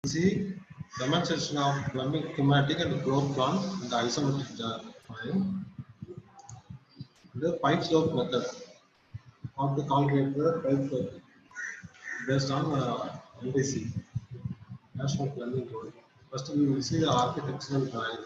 See demonstration of plumbing schematic and floor plan and isometric drawing. The pipe slope method of the calculator pipe slope based on NDC National Plumbing Code. First, we will see the architectural drawing.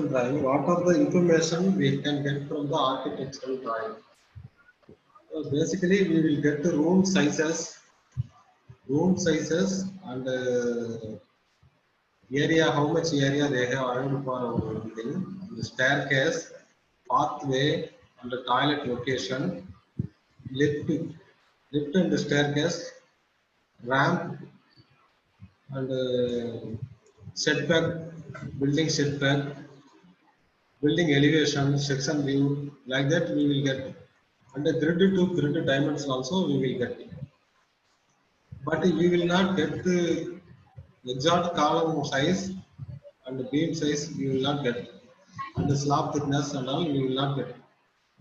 Drawing. What are the information we can get from the architectural drawing? Basically, we will get the room sizes and area, how much area they have allowed for our building, the staircase, pathway, and the toilet location, lift and the staircase, ramp, and setback, building setback, building elevation, section view, like that we will get. And the grid to grid dimensions also we will get. But we will not get the exact column size and the beam size we will not get. And the slab thickness and all we will not get.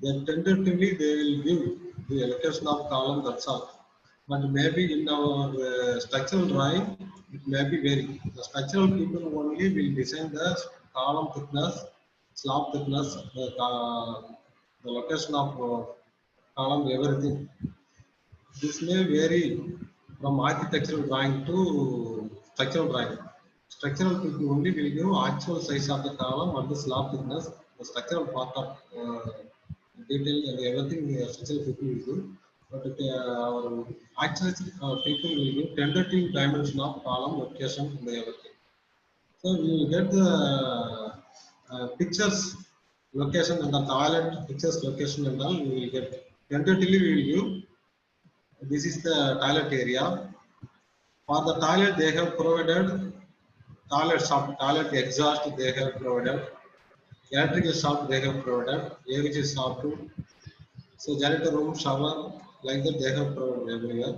Then tentatively they will give the allocation of column, that's all. But maybe in our structural drawing, it may be vary. The structural people only will design the column thickness, slab thickness, the location of column, everything. This may vary from architectural drawing to structural drawing. Structural people only will give actual size of the column and the slab thickness, the structural part of detail and everything structural people will do. But our actual people will give tentative dimension of column, location, and everything. So we will get the pictures, location, and the toilet pictures, location, and all. We will get tentatively. We will give. This is the toilet area. For the toilet, they have provided toilet shaft, toilet exhaust. They have provided electrical shaft. They have provided AVG shaft. So janitor room, shower, like that they have provided everywhere.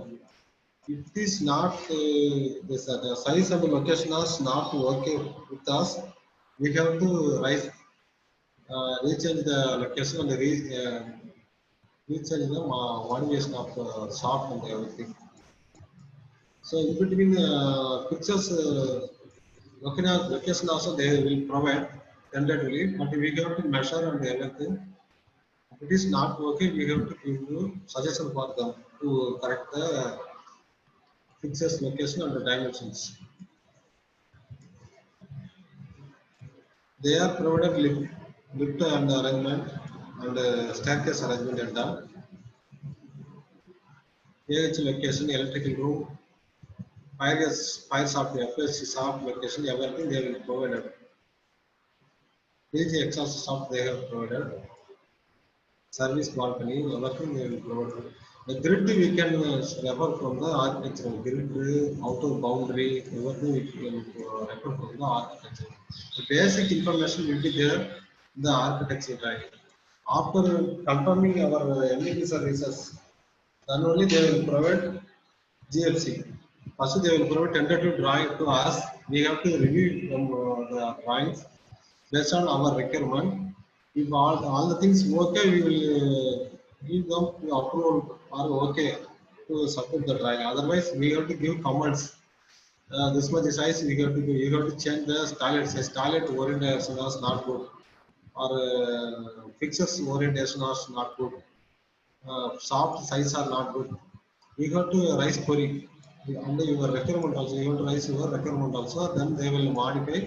It is not the size and the location is not working with us. We have to rechange the location and rechange the modification of shaft and everything. So in between pictures, location also they will provide tentatively, but we have to measure and everything. If it is not working, we have to give you suggestion for them to correct the fixes, location, and the dimensions. They are provided lift and arrangement and staircase arrangement and done. AH location, electrical room, fire shaft, FSC shaft location, everything they will provide. AG exhaust shaft they have provided. Service balcony, everything they will provide. The grid we can refer from the architectural grid, outer boundary, everything we can refer from the architecture. The basic information will be there in the architecture drawing. After confirming our MEP services, then only they will provide GFC. First, they will provide tentative drawing to us. We have to review from the drawings based on our requirement. If all the things okay, we will give them to approval or okay to support the drawing. Otherwise, we have to give comments. This much size we have to do. You have to change the toilet size. Toilet orientation was not good, or fixtures orientation was not good. Soft size are not good. We have to raise query under your requirement also. You have to raise your requirement also. Then they will modify.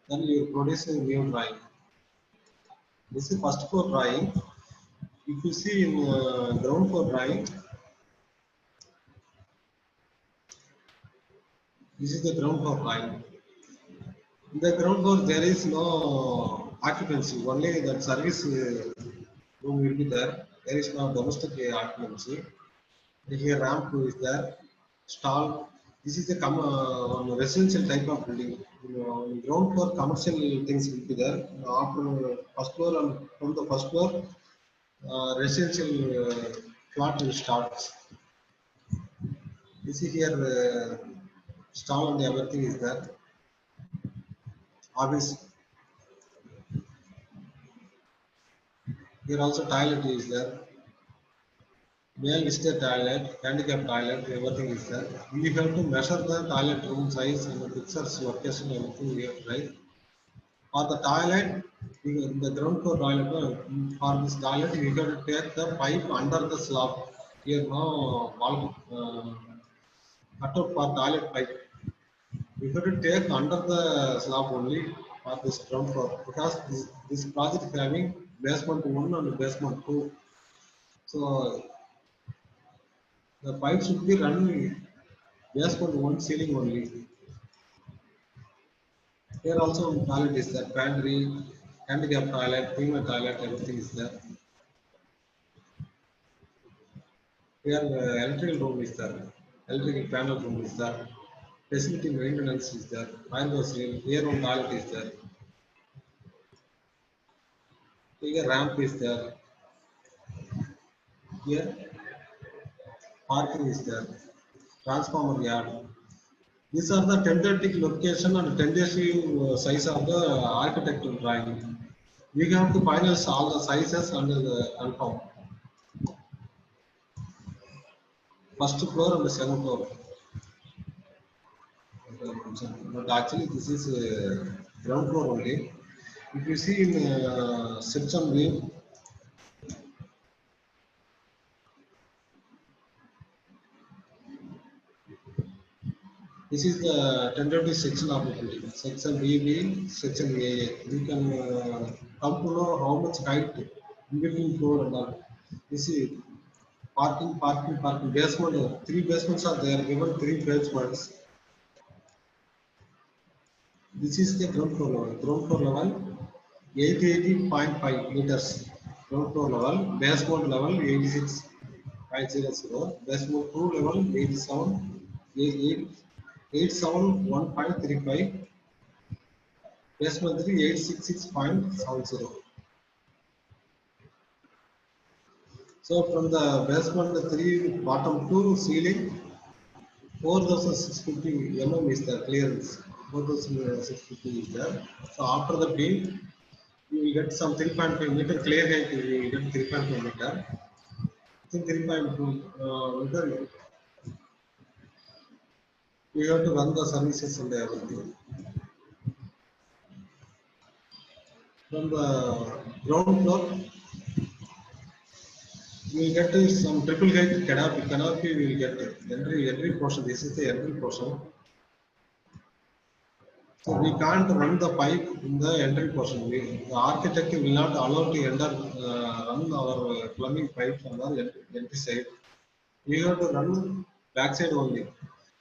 Then you produce a new drawing. This is first floor drawing. If you see in ground floor drawing, this is the ground floor drawing. In the ground floor, there is no occupancy. Only that service room will be there. There is no domestic occupancy. Here ramp is there. Stall. This is a residential type of building. In ground floor, commercial things will be there. After first floor and from the first floor, residential flat will start. You see here, stall and everything is there. Office. Here also toilet is there. Male visitor toilet, handicap toilet, everything is there. We have to measure the toilet room size and the pictures location, everything we have to write. For the toilet, in the ground floor toilet, for this toilet, we have to take the pipe under the slab. Here no wall cut out for toilet pipe. We have to take under the slab only for this ground floor because this project is having basement 1 and basement 2. So the pipe should be run basement 1 ceiling only. Here also toilet is there, pantry, handicap toilet, female toilet, everything is there. Here electrical room is there, electrical panel room is there, facility maintenance is there, fire was here one toilet is there. Here ramp is there. Here parking is there, transformer yard. These are the tentative location and tentative size of the architectural drawing. We have to finalize all the sizes and confirm. First floor and the second floor. But actually, this is ground floor only. If you see in section view, this is the tentative section of the building. Section BB, section AA. You can come to know how much height in between floor and all. This is parking, parking, parking. Basement, three basements are there. Given three basements. This is the ground floor level. Ground floor level 880.5 meters. Ground floor level. Basement level 86.00. Basement 2 level 87.1.35. Basement 3 866.70. So from the basement 3 bottom to ceiling 4650 is the clearance. 4650 is there. So after the beam, you will get some 3.5 meter clear height. You will get 3.5 meter. I think 3.2 meter. You have to run the services and everything. From the ground floor, you will get some triple height canopy. Canopy we will get every portion. This is the every portion. So we can't run the pipe in the entry portion. The architect will not allow to enter run our plumbing pipe on the entry side. We have to run backside only.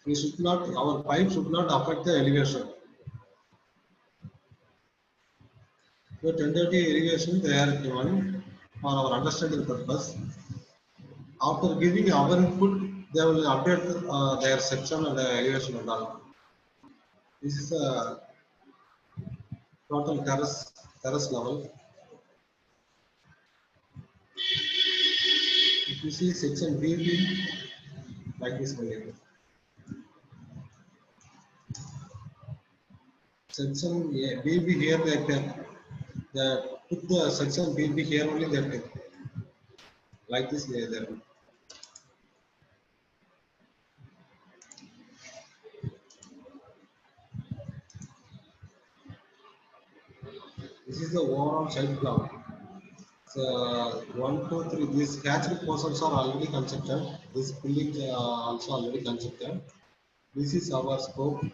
We should not. Our pipe should not affect the elevation. So tentative irrigation they are given for our understanding purpose. After giving our input, they will update their section and the elevation and all. This is a total terrace level. If you see section BB, like this only. section A, B here they take. The put the section B here only they take. Like this there. This is the overall site plan. One, two, three. These hatchery portions are already constructed. This building also already constructed. This is our scope.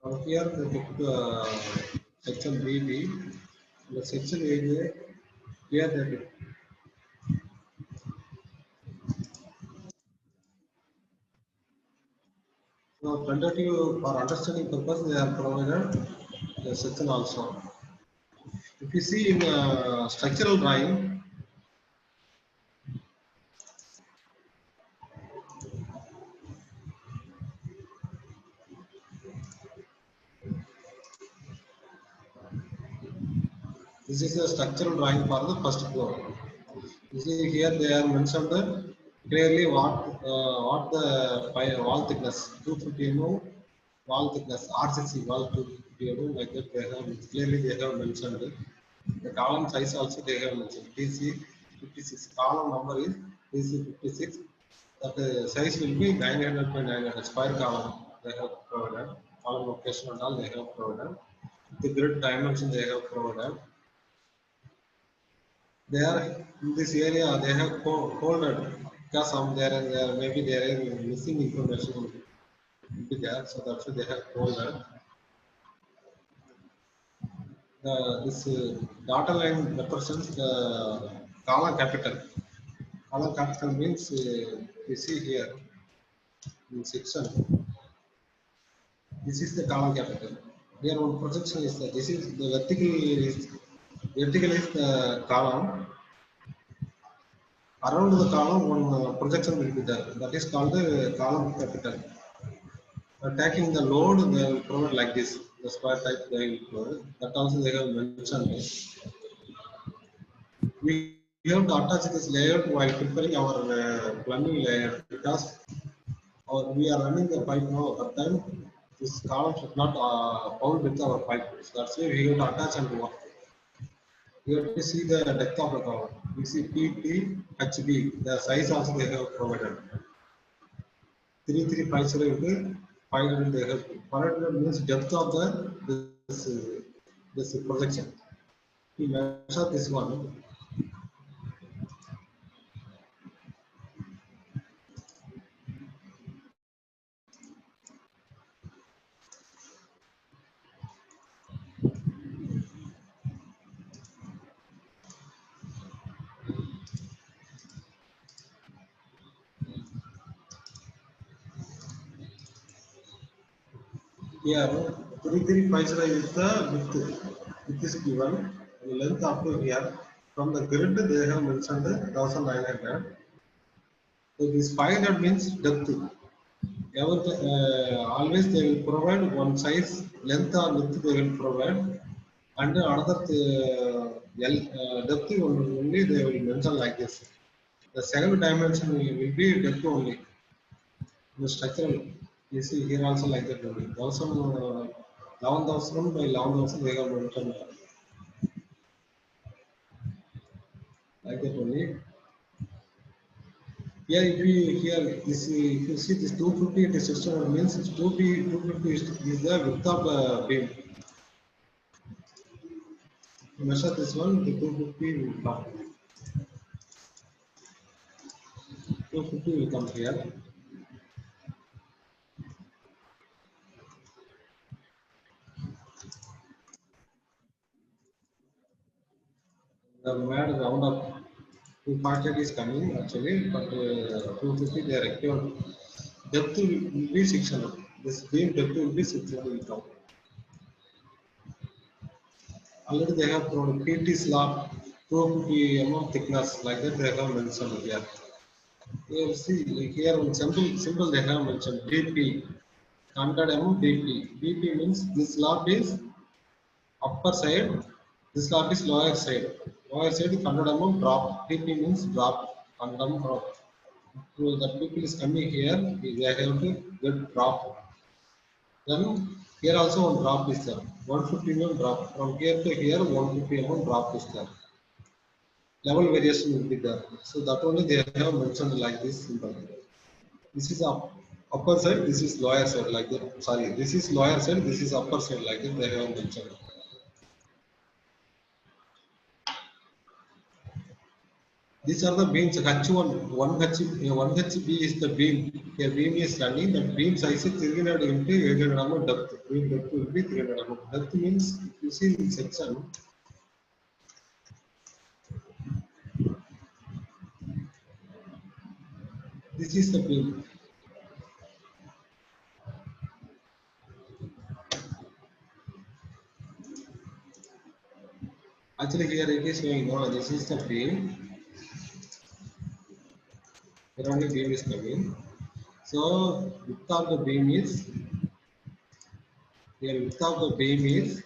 From here, they took section BB. The section area here they took. So, tentative for understanding purpose, they are provided the section also. If you see in structural drawing, this is a structural drawing for the first floor. You see here they are mentioned clearly what the wall thickness 250 mm wall thickness RCC wall 250 mm like that they have clearly they have mentioned. The column size also they have mentioned. DC 56 column number is DC 56. That size will be 900 by 900 square column they have provided. Column location and all they have provided. The grid dimension they have provided. They are in this area they have folded because some there maybe there is missing information will be there, so that's why they have folded. This data line represents the column capital. Column capital means you see here in section. This is the column capital. Here one projection is that this is the vertical is the column. Around the column one projection will be there. That is called the column capital. Attacking the load, they will provide like this. The square type they will provide. That also they have mentioned. We have to attach this layout while preparing our plumbing layout because we are running the pipe now. At that time, this column should not foul with our pipe. So that's why we have to attach and work. We have to see the depth of the column. We see PT, HB. The size also they have provided. 3350 into 500 they have. 500 means depth of this projection. We measure this one. Here, 3350 is the width. It is given. The length up to here. From the grid, they have mentioned 1900. So this 500 means depth. Always they will provide one size length or width they will provide, and another depth only they will mention like this. The second dimension will be depth only. The structural, you see here also like that only. 11,000 by 11,000 they have mentioned like that only. Yeah, if we here this if you see this 250 into 600 means it's 250 is the width of the beam. Measure this one, the 250 will come. 250 will come here. The mad round up 248 is coming actually, but 250 they are required. Depth will be 600. This beam depth will be 600 meter. Already they have provided PT slab 250 mm thickness, like that they have mentioned here. You see here one simple they have mentioned BP 100 mm BP. BP means this slab is upper side, this slab is lower side. Lower side is 100 mm drop. BP means drop, 100 mm drop. So the people is coming here, they have to get drop. Then here also one drop is there. 150 mm drop. From here to here, 150 mm drop is there. Level variation will be there. So that only they have mentioned like this symbol. This is upper side, this is lower side like that. Sorry, this is lower side, this is upper side like that they have mentioned. These are the beams H1, 1HB is the beam. A beam is running, the beam size is 300 into 800 mm depth. Beam depth will be 300 mm. Depth means, if you see in section, this is the beam. Actually, here it is showing, no, this is the beam. Here only beam is coming. So, width of the beam is, here width of the beam is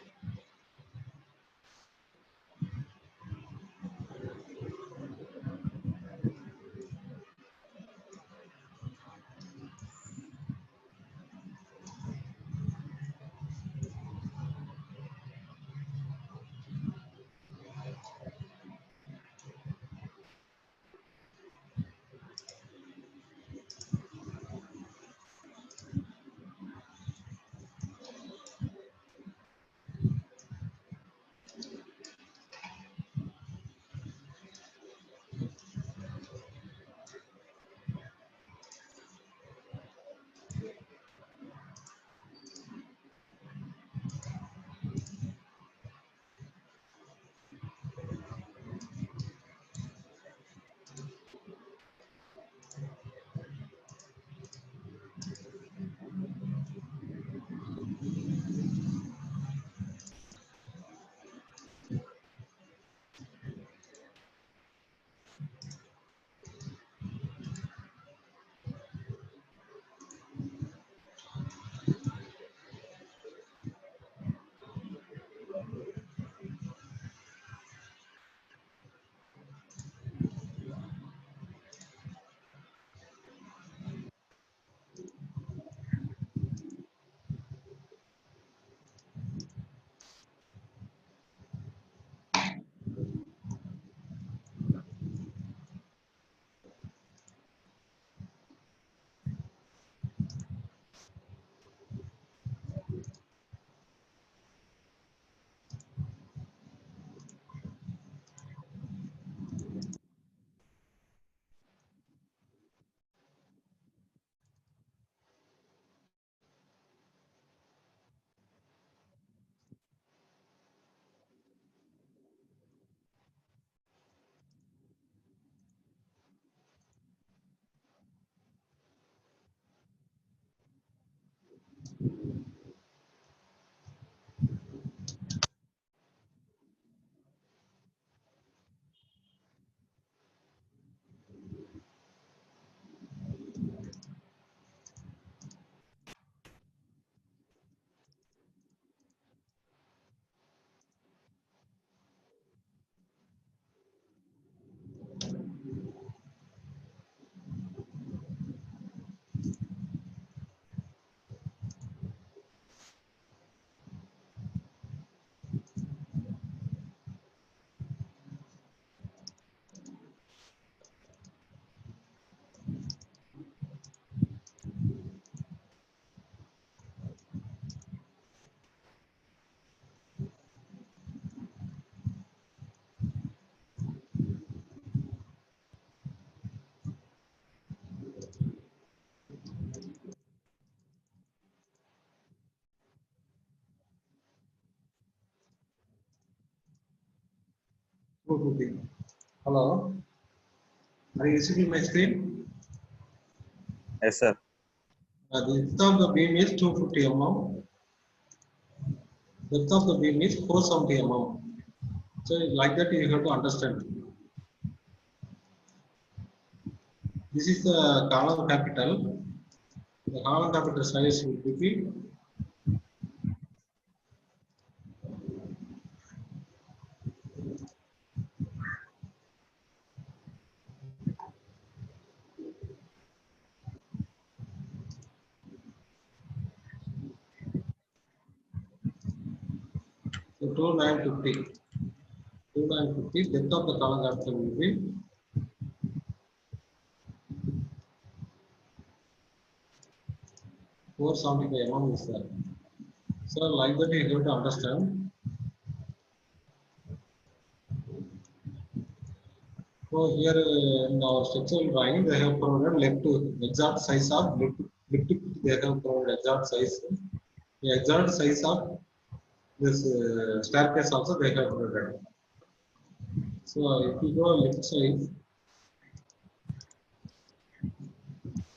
250. Hello, are you receiving my screen? Yes, sir. The width of the beam is 250 mm. Depth of the beam is 470 mm. So like that you have to understand. This is the column capital. The column capital size will be so 2950. 2950. Depth of the column capital will be 475 mm is there. So like that you have to understand. So here in our structural drawing, they have provided left to exact size of left they have provided exact size. The exact size of this staircase also they have provided. So if you go left side,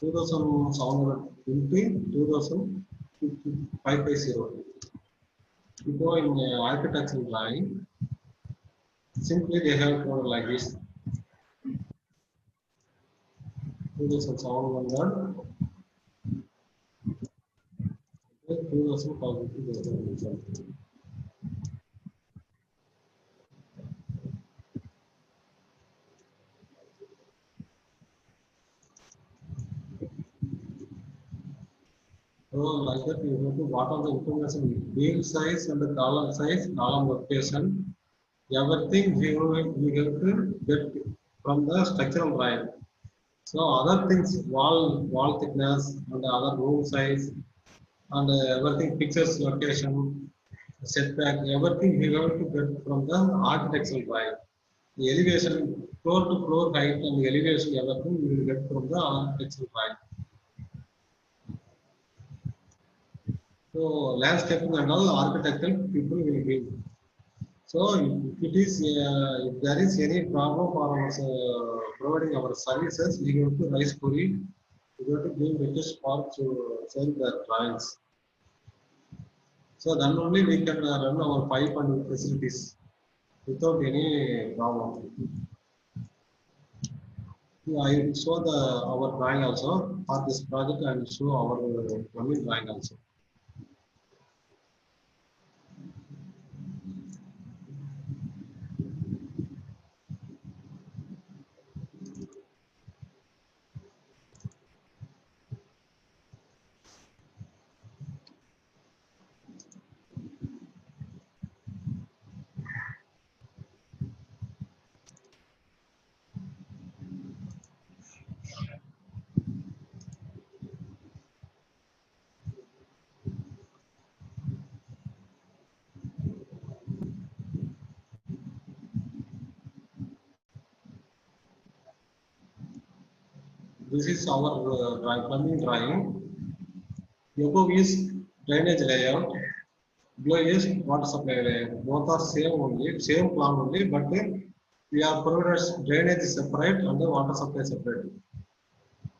2720, 2550. If you go in architectural drawing, simply they have provided like this: 2700, 2550. So like that you have to what are the information beam size and the column size, column location, everything we have to get from the structural drawing. So other things wall thickness and the other room size and everything pictures location, setback, everything we have to get from the architectural drawing. The elevation, floor to floor height and the elevation, everything we will get from the architectural drawing. So landscaping and all architectural people will give. So if there is any problem for our providing our services, we have to raise query. We have to give request for to send the drawings. So then only we can run our pipe and facilities without any problem. Yeah, I will show the our drawing also for this project. I will show our plumbing drawing also. This is our plumbing drawing. Above is drainage layout. Below is water supply layout. Both are same only, same plan only, but we are provided drainage is separate and the water supply separate.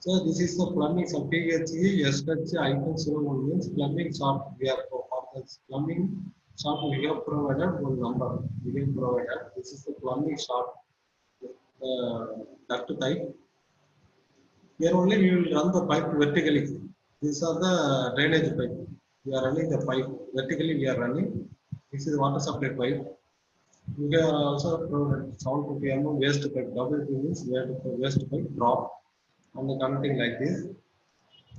So this is the plumbing sub PHE, SH icon 01 means plumbing shop. We are for this plumbing shop we have provided one number. We have provided. This is the plumbing shop. Duct type. Here only we will run the pipe vertically. These are the drainage pipe. We are running the pipe vertically. We are running. This is water supply pipe. We are also provided 750 mm waste pipe. WP means waste pipe drop on the connecting like this.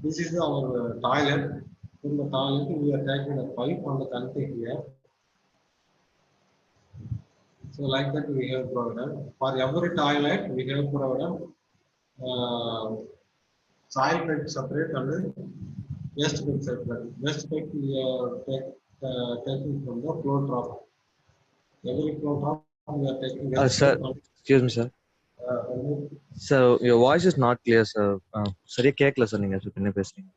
This is our toilet. From the toilet we are taking the pipe on the connecting here. So like that we have provided. For every toilet we have provided uh, soil pipe separate and waste pipe separate. Waste pipe we are taking from the floor drop. Every floor drop we are taking waste Sir, pipe. excuse me, sir. So your voice is not clear, sir. சரியா கேட்கல sir நீங்க என்ன பேசுறீங்க.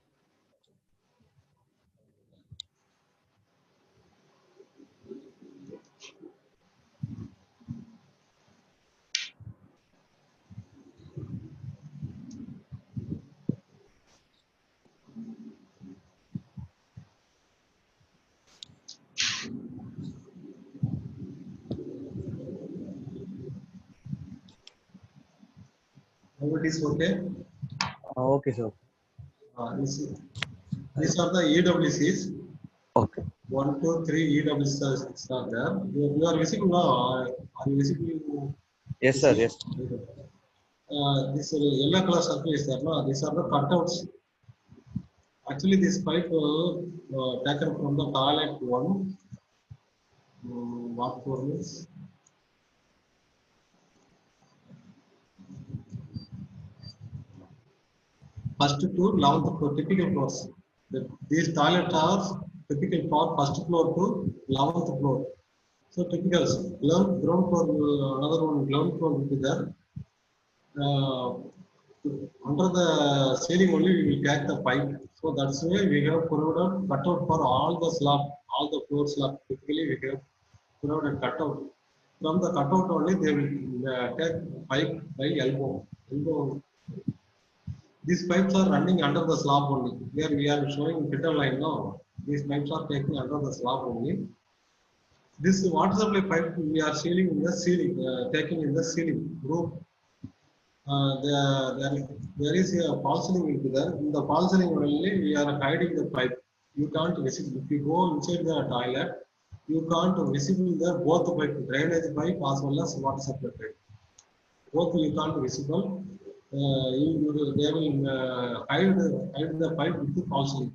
It is okay. Okay, sir. These are the EWCs. Okay. 1, 2, 3 EWCs are there. You are visible now. Are you visible? Yes, sir. Yes. This yellow color circle is there. No? These are the cutouts. Actually, this pipe taken from the toilet one. What for means? First to 11th floor, typical floors. These toilets are typical for first floor to 11th floor. So typical ground floor, another one ground floor will be there. Under the ceiling only we will take the pipe. So that's why we have provided cutout for all the slab, all the floor slab. Typically we have provided cutout. From the cutout only they will take pipe by elbow. These pipes are running under the slab only. Here we are showing filter line now. These pipes are taking under the slab only. This water supply pipe we are sealing in the ceiling, taking in the ceiling roof. There is a false ceiling will be there. In the false ceiling only we are hiding the pipe. You can't visit. If you go inside the toilet, you can't visible the both pipe, drainage pipe as well as water supply pipe. Both you can't visible. They will hide the pipe with the false ceiling.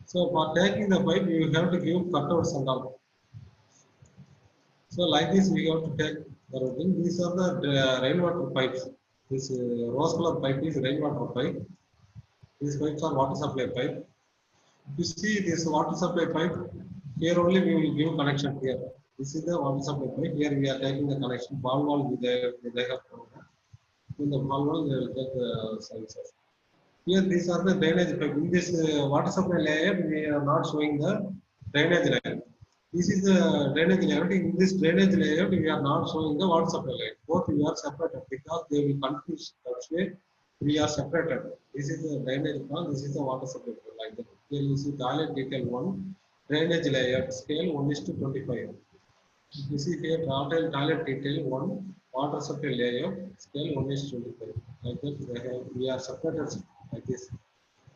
So for taking the pipe, you have to give cutouts and all. So like this, we have to take the routine. These are the rainwater pipes. This rose color pipe is rainwater pipe. These pipes are water supply pipe. If you see this water supply pipe, here only we will give connection here. This is the water supply pipe. Here we are taking the connection. Ball wall they have program. In the ball wall they will take the services. Here these are the drainage pipe. In this water supply layer, we are not showing the drainage layer. This is the drainage layer. In this drainage layer, we are not showing the water supply layer. Both we are separated because they will confuse. That's why we are separated. This is the drainage part. This is the water supply layer. Like that. Here you see toilet detail 1, drainage layer scale 1:25. You see here toilet detail 1, water supply layer scale 1:25. Like that we are separated like this.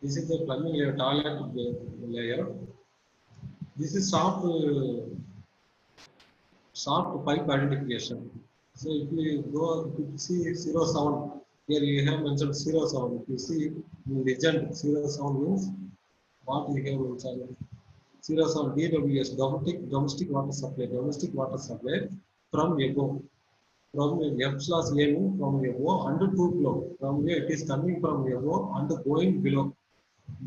This is the plumbing layer, toilet layer. This is soft pipe identification. So if you see 07, here you have mentioned 07. If you see in legend 07 means what we have mentioned. 07 DWS, domestic water supply from above. From F/A means from above under 2 floor. From where it is coming from above and going below.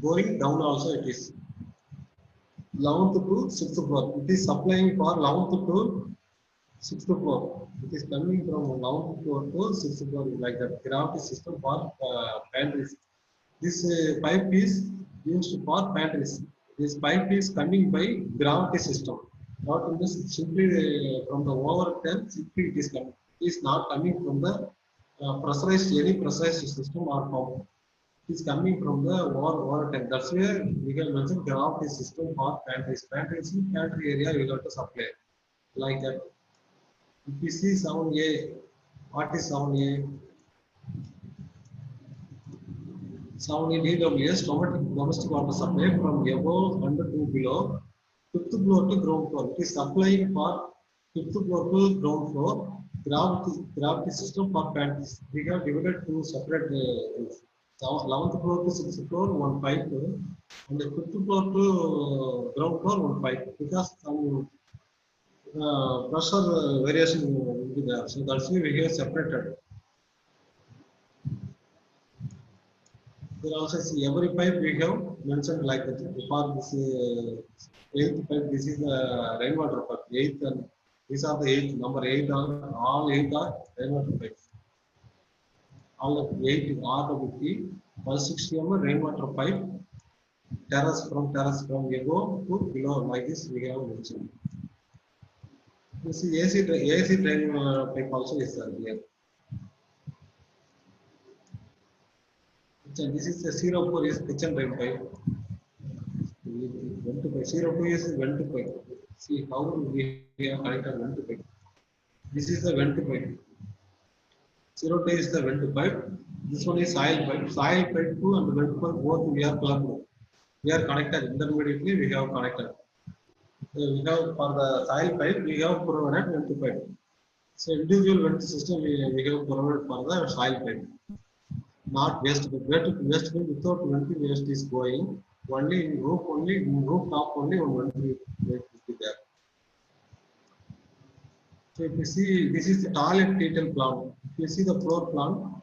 Going down also it is. 11th to 6th floor. It is supplying for 11th to 6th floor. It is coming from 11th floor to 6th floor like that. Gravity system for pantries. This pipe is used for pantries. This pipe is coming by gravity system. Not in this simply from the overhead, simply it is coming. It is not coming from the pressurized any pressurized system or pump. Is coming from the water tank. That's where we can mention gravity system for pantries. Pantries in pantry area we got to supply like that. If you see sound A, what is sound A? Sound in DWS, domestic water supply from above under to below, 5th floor to ground floor. It is supplying for 5th floor to ground floor. Gravity system for pantries. We have divided two separate rooms. 11th floor to 6th floor, one pipe, and the 5th floor to ground floor, one pipe. Because some pressure variation will be there. So that's why we have separated. There also see every pipe we have mentioned like that. For this 8th pipe, this is the rainwater pipe. 8th and these are the 8th number 8 are all 8 are rainwater pipes. All of 8 RWP 160 mm rainwater pipe. Terrace from above to below like this we have mentioned. You see AC drain pipe also is there here. This is the 04 is kitchen drain pipe. Vent pipe. 02 is vent pipe. See how we have connected vent pipe. This is the vent pipe. Zero T is the vent pipe. This one is soil pipe. Soil pipe 2 and vent pipe both we are plugged. We are connected. Intermediately we have connected. So we have for the soil pipe we have provided vent pipe. So individual vent system we have provided for the soil pipe. Not waste pipe. Waste pipe without vent waste is going. Only in roof top only one vent will be there. So if you see, this is the toilet detail plan. If you see the floor plan,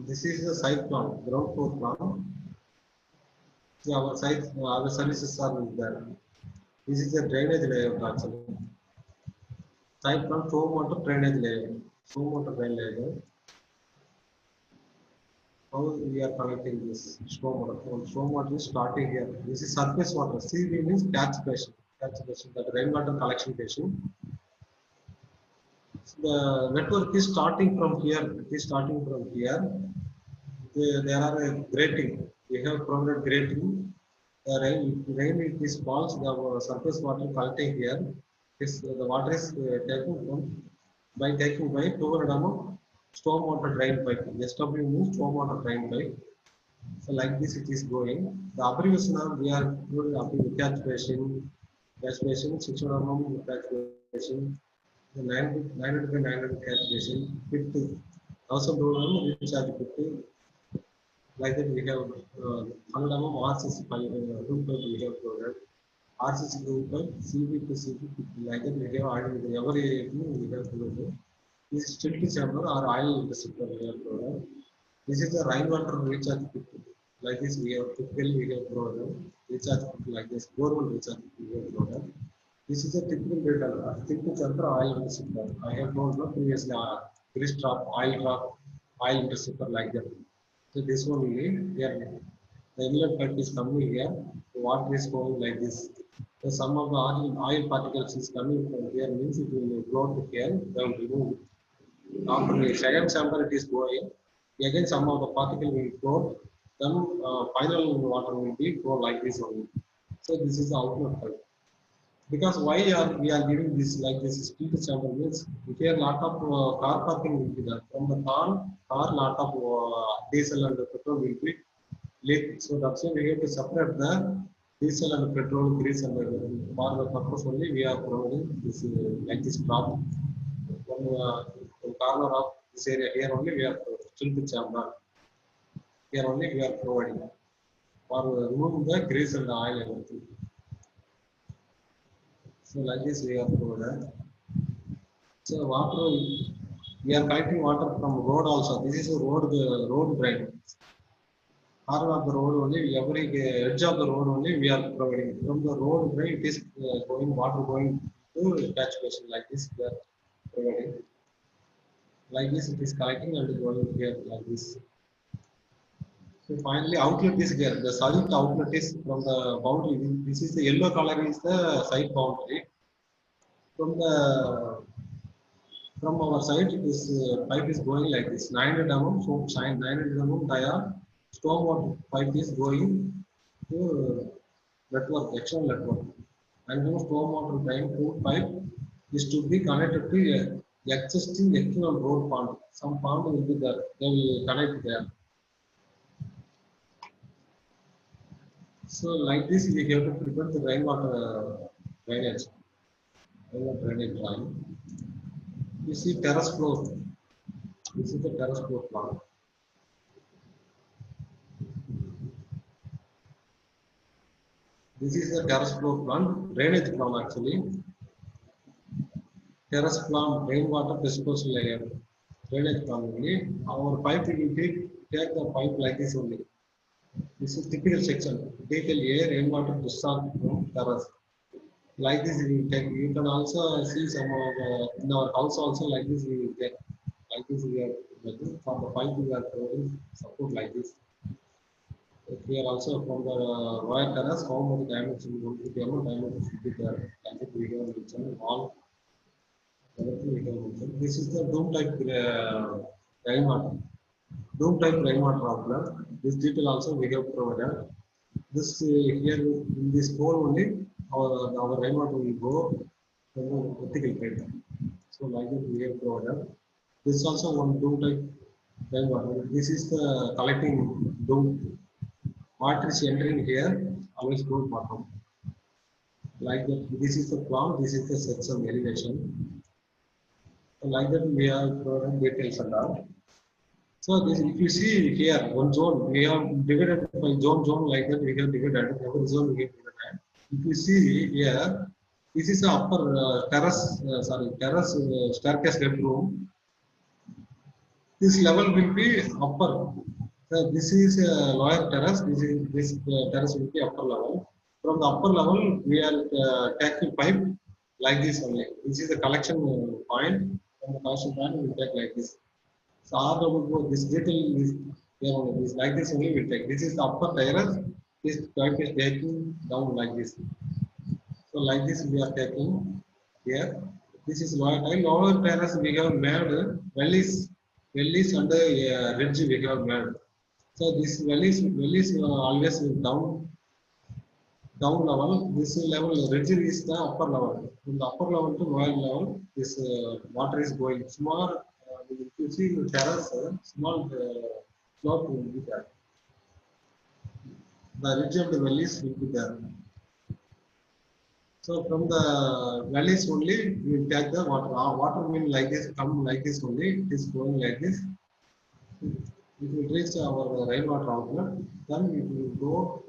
this is the site plan, ground floor plan. Yeah, our site, our services are there. This is the drainage layout actually. Site plan, storm water drainage layout. Storm water drain layout. How we are connecting this storm water? Storm water is starting here. This is surface water. CV means catch basin. Catch basin, that rainwater collection basin. So the network is starting from here. It is starting from here. There are a grating. We have provided grating. The rain it is falls, the surface water collecting here. The water is taken from by taking by 200 mm storm water drain pipe. SW means storm water drain pipe. So like this it is going. The abbreviation of we are doing catch basin, 600 mm catch basin, the 900 by 900 catch basin, 50, 1000 mm recharge 50. Like that we have 100 mm RCC pipe, room pipe we have provided. RCC room pipe, CB to CB, like that we have added every we have provided. This is tilt chamber or oil receiver we have provided. This is the rainwater recharge pit. Like this we have typically we have provided recharge pit like this, borehole recharge pit we have provided. This is a typical data, typical chamber oil receiver. I have told you previously grease drop, oil receiver like that. So this one only here, the inlet pipe is coming here, the water is flowing like this. So some of the oil particles is coming from here means it will flow to here, they will remove. After the second chamber it is going, again some of the particle will flow, then final water will be flow like this only. So this is the outlet pipe. Because why are we are giving this like this speed chamber means here lot of car parking will be there. From the car lot of diesel and petrol will be leaked. So that's why we have to separate the diesel and petrol, grease and for the purpose only we are providing this like this drop. From corner of this area here only we are still the chamber. Here only we are providing for removing the grease and the oil and everything. So like this we are provided. So water, we are collecting water from road also. This is a road drain. Corner of the road only, every edge of the road only we are providing. From the road drain, it is going water going to catch basin like this. We are providing. Like this, it is collecting and going here like this. So finally, outlet is here. The site outlet is from the boundary. This is the yellow color is the site boundary. From the From our side, this pipe is going like this 900 mm, so 900 mm dia stormwater pipe is going to network, external network. And now stormwater drain to pipe is to be connected to existing external road pond. Some pond will be there, they will connect there. So like this, we have to prevent the rainwater drainage line. You see terrace floor. This is the terrace floor plan. This is the terrace floor plan, drainage plan actually. Terrace plan, rainwater disposal layer. drainage plan only. Our pipe will take the pipe like this only. This is typical section. Detail A, rainwater discharge from terrace. Like this we will take. You can also see some of in our house also like this we will take. Like this we are for the pipe we are providing support like this. Here also from the wire terrace, how much dimension will be there, dimension should be there. Like it we have mentioned all everything we have mentioned. This is the dome type rainwater. Dome type rainwater outlet. This detail also we have provided. This here in this hole only our rainwater will go from the vertical pipe. So like that we have provided. This is also one dome type rainwater. This is the collecting dome. Water is entering here, always go bottom. Like that, this is the plan, this is the section elevation. So like that, we have provided details and all. So this, if you see here, one zone, we have divided by zone like that, we have divided, every zone we have divided. If you see here, this is the upper terrace staircase bedroom. This level will be upper. So this is lower terrace. This terrace will be upper level. From the upper level, we are taking pipe like this only. This is the collection point. From the collection point, we take like this. So this detail is here only. This like this only we take. This is the upper terrace. This pipe is taking down like this. So like this we are taking here. This is lower tile. Lower terrace we have made valleys and ridge we have made. So this valleys always down level. This level ridge is the upper level. From the upper level to lower level, this water is going. Small, if you see the terrace, small slope will be there. The ridge of the valleys will be there. So from the valleys only, we will take the water. Water will like this, come like this only. It is going like this. It will reach our rainwater outlet. Then it will go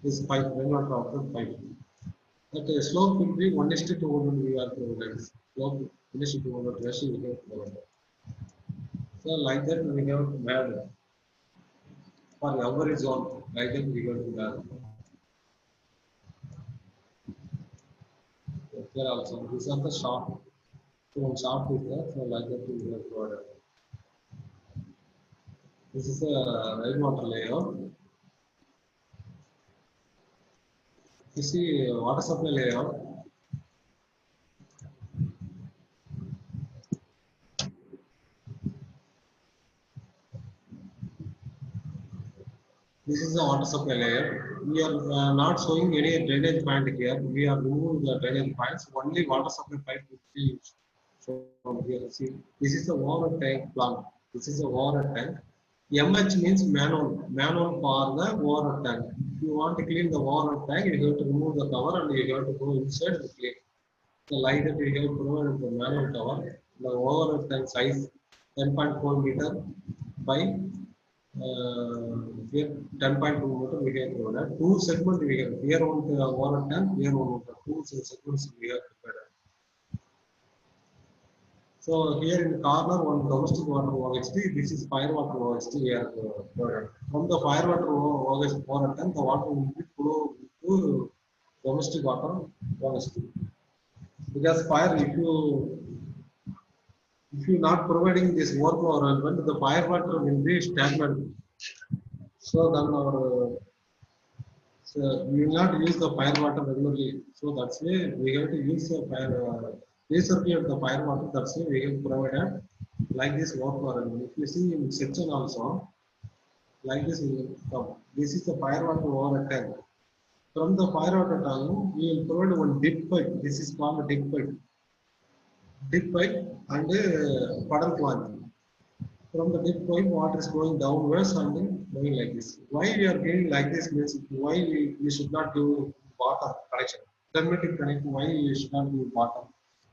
this pipe, rainwater outlet pipe. That slope will be 1:200 we are provided. Slope 1:200 ratio we have provided. So like that we have made for every zone. Like that we have to have. Here also, these are the shaft. So one shaft is there. So like that we have provided. This is a rainwater layout. You see water supply layout. This is the water supply layer. We are not showing any drainage point here. We are removing the drainage points. Only water supply pipe will be shown here. See, this is the water tank plant. This is the water tank. MH means manual for the water tank. If you want to clean the water tank, you have to remove the cover and you have to go inside and clean. The light that we have provided the manual cover. The water tank size 10.4 meter by here 10.2 meter we have provided. Two segments we have. Here one water tank, here one water. Two segments we have provided. So here in the corner one domestic water OHT. This is fire water OHT here provided. From the fire water water tank, the water will be flow to domestic water OHT. Because fire, if you not providing this overflow arrangement, the fire water will be stagnant. So then so we will not use the fire water regularly. So that's why we have to use the recirculate the fire water. That's why we have provided like this water. If you see in section also, like this will come. This is the fire water over a tank. From the fire water tank, we will provide one dip pipe. This is called a dip pipe. Dip pipe and puddle plant. From the dip pipe, water is going downwards and going like this. Why we are going like this means why we should not do bottom connection. Hermetic connection, why we should not do bottom.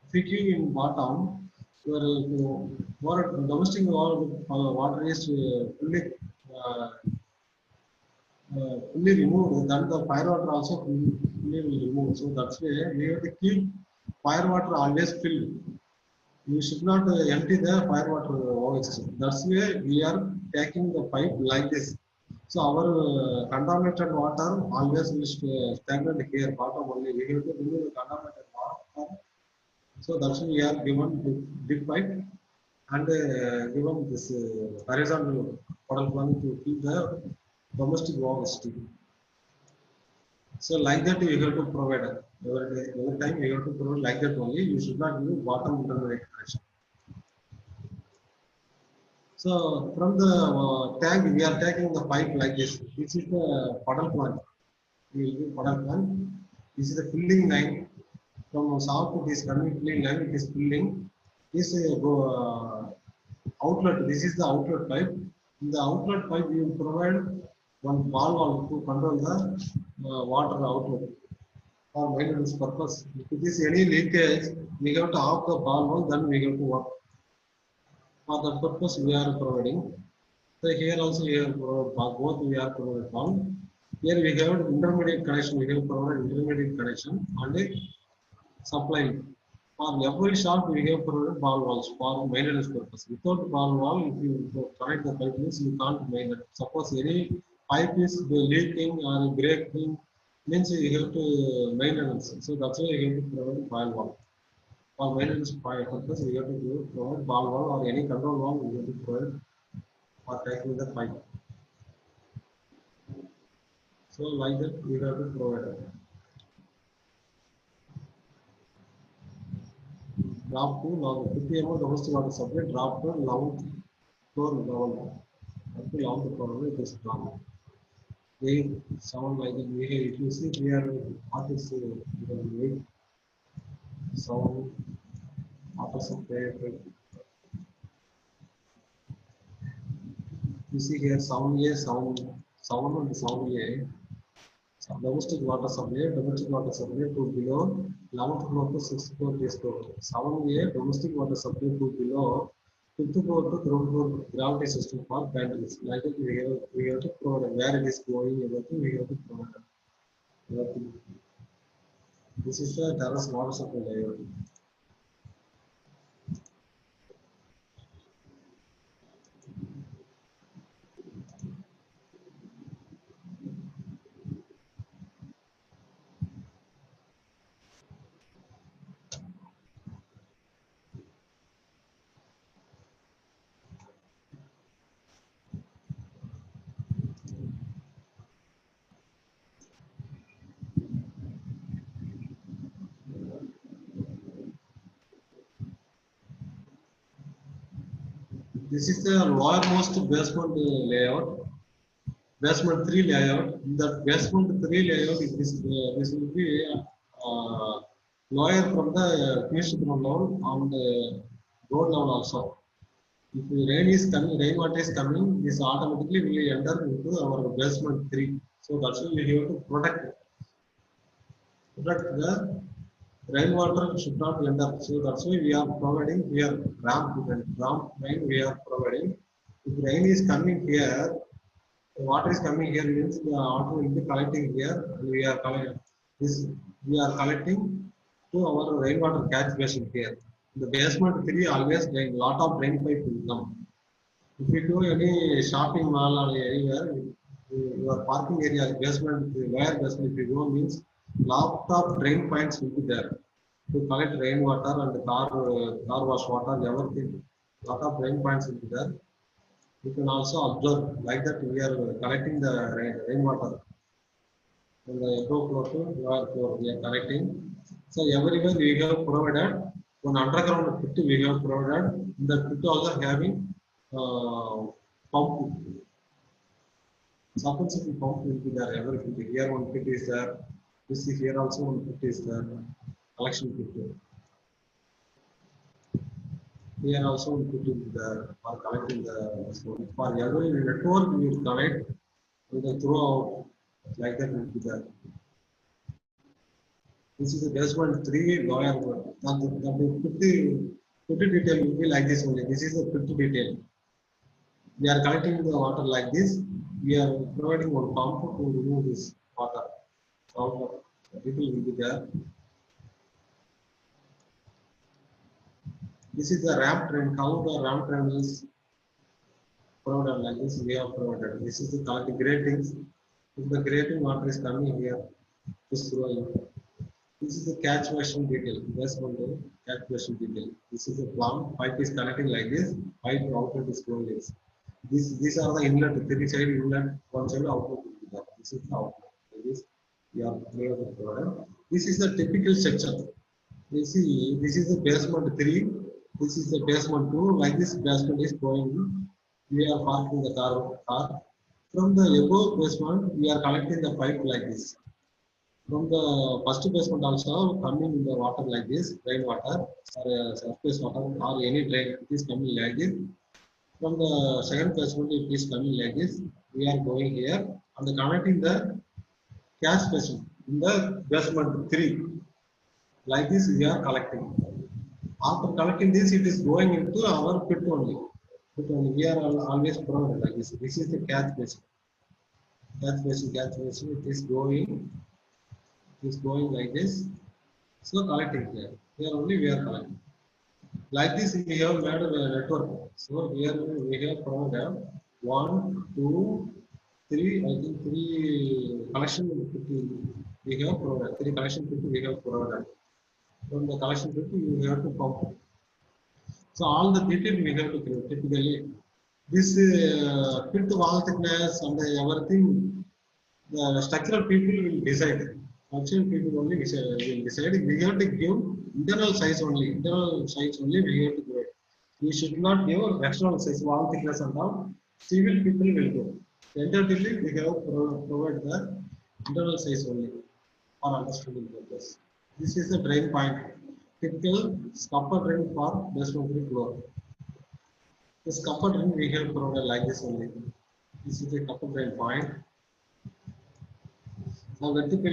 If you keep in bottom, your water, domestic water is uh, fully removed, then the fire water also fully will remove. So that's why we have to keep fire water always filled. You should not empty the firewater OHT. That's why we are taking the pipe like this. So our contaminated water always will stagnant here, bottom only. We have to remove the contaminated water. So that's why we are given deep pipe and given this horizontal puddle plan to keep the domestic OHT. So like that you have to provide every time you have to provide like that only. You should not use bottom intermediate connection. So from the tank we are taking the pipe like this. This is the puddle plant. We will do puddle plant. This is the filling line. From south to this coming filling line, it is filling. This outlet. This is the outlet pipe. In the outlet pipe, we will provide one valve to control the water outlet for maintenance purpose. If it is any leakage, we have to off the valve, then we have to work. For that purpose, we are providing. So here also we have both we are provided valve. Here we have intermediate connection. We have provided intermediate connection and a supply. For every shaft, we have provided ball walls for maintenance purpose. Without ball wall, if you connect the pipe, means you can't maintain. Suppose any pipe is leaking or breaking, means you have to maintenance. So that's why you have to provide ball wall. For maintenance purpose, we have to provide ball wall or any control wall. We have to provide for taking the pipe. So like that, we have to provide it. Drop to level 50 mm domestic water supply. Drop to 11th floor level. Up to 11th floor, it is drop. They sound like that. If you see here, what is the weight sound water supply? You see here, sound A, sound and sound A. Domestic water supply to below 11th floor to 6th floor this floor. 7A domestic water supply to below 5th floor to ground floor gravity system for batteries. Like that we have to provide where it is going, everything we have to provide. Everything. This is the terrace water supply layout. This is the lowermost basement layout. Basement 3 layout. In the basement 3 layout, this will be lower from the finished ground level and road level also. If the rain is coming, rainwater is coming, this automatically will enter into our basement 3. So that's why we have to protect the rainwater should not enter. So that's why we are providing here ramp rain we are providing. If rain is coming here, the water is coming here means the water will be collecting here and we are collecting this we are collecting to our rainwater catch basin here. The basement 3 always rain, lot of rain pipe will come. If you do any shopping mall or anywhere, your parking area basement, where basement if you go means lot of drain points will be there to collect rainwater and car wash water, everything. Lot of drain points will be there. You can also observe like that we are collecting the rainwater from the above floor to lower floor. We are collecting. So everywhere we have provided one underground pit. We have provided the pit also having pump. Submersible pump will be there. Everything here one pit is there. You see here also one pit is there. Collection pit. Here also one pit is there for collecting the stone. For every network we will connect with the throughout like that will be there. This is the basement 3 lower one. The 50 detail will be like this only. This is the 50 detail. We are collecting the water like this. We are providing one pump to remove this water. So people will be there. This is the ramp drain. How the ramp drain is provided like this, we have provided. This is the gratings. If the grating water is coming here, this flowing. This is the catch basin detail. That's one the catch basin detail. This is the plumb. Pipe is connecting like this. Pipe outlet is flowing this. These are the inlet. Three side inlet, one side outlet. This is the outlet. Like this we are clear the product. This is the typical section. You see, this is the basement 3. This is the basement 2. Like this basement is going. We are parking the car. From the above basement, we are collecting the pipe like this. From the first basement also coming in the water like this, rainwater or surface water or any drain, it is coming like this. From the second basement, it is coming like this. We are going here and connecting the catch basin in the basement 3. Like this, we are collecting. After collecting this, it is going into our pit only. Pit only. We are always provided like this. This is the catch basin. Catch basin. It is going like this. So collecting here. Here only we are collecting. Like this, we have made a network. So here we have provided 1, 2, 3. I think 3 collection we have provided. 3 collection we have provided. From the collection you have to pump. So all the detail we have to create. Typically, this pit wall thickness and everything, the structural people will decide. Structural people only will decide. We have to give internal size only. Internal size only we have to do it. We should not give external size, wall thickness and all. Civil people will do. Entirely we have provide the internal size only for understanding purpose. This is the drain point. Typical scupper drain for basement floor. This scupper drain we have provided like this only. This is the scupper drain point. Now vertical,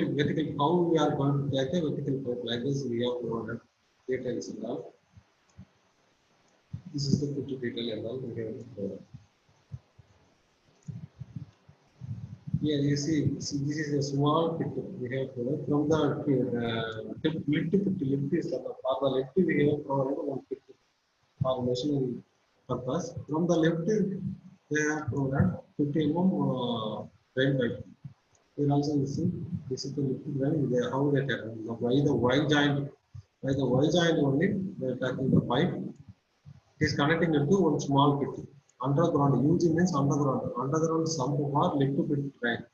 how we are going to take a vertical pipe like this, we have provided details and all. This is the put detail and all we have provided. Here you see, this is a small pit we have provided from the lift is for the lift we have provided one pit for machinery purpose. From the left, they have provided 50 drain pipe. Here also you see this is the liquid line. How they take the Y joint only they are taking the pipe. It is connecting into one small pit. Underground, UG means underground. Underground sump for liquid pit drain.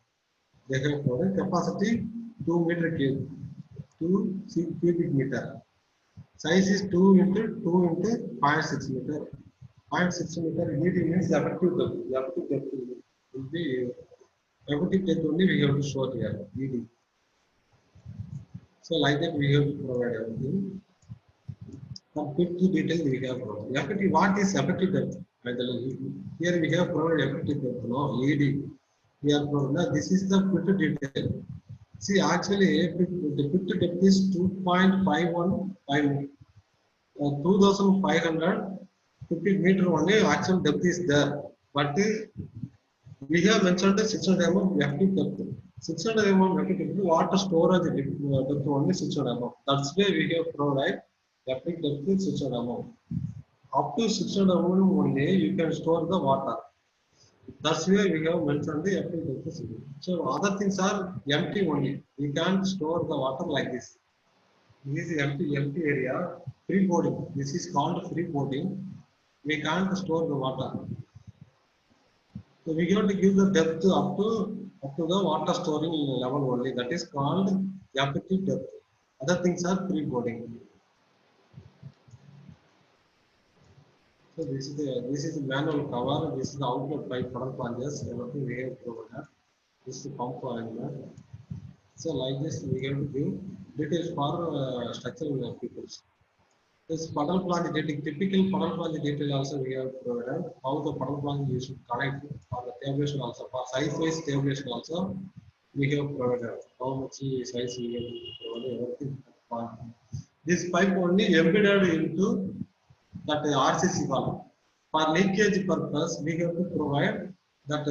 They have provided capacity 2 meter cube, 2 cubic meter. Size is 2 into 0.6 meter. 0.6 meter ED means effective depth. Effective depth will be effective depth only we have to show here. ED. So like that we have to provide everything. Some quick detail we have provided. Effective, what is effective depth? Here we have provided effective depth. No ED. We are provided. This is the pit detail. See, actually, the pit depth is 2.515. 2550 meter only actual depth is there, but we have mentioned the 600 mm effective depth. 600 mm effective depth, water storage depth only 600 mm. That's why we have provided effective depth is 600 mm. Up to 600 mm only you can store the water. That's why we have mentioned the effective depth is. So other things are empty only. We can't store the water like this. This is empty area. Free boarding. This is called free boarding. We can't store the water. So we have to give the depth up to the water storing level only. That is called effective depth. Other things are free boarding. So this is the manual cover. This is the outlet pipe for plunges. Everything we have provided. This is the pump angle. So like this, we have to give details for structural peoples. This puddle plunge detail, typical puddle plunge detail also we have provided. How the puddle plunge you should connect for the tabulation also. For size wise tabulation also we have provided. How much size we have provided everything. This pipe only embedded into that RCC valve. For leakage purpose, we have to provide that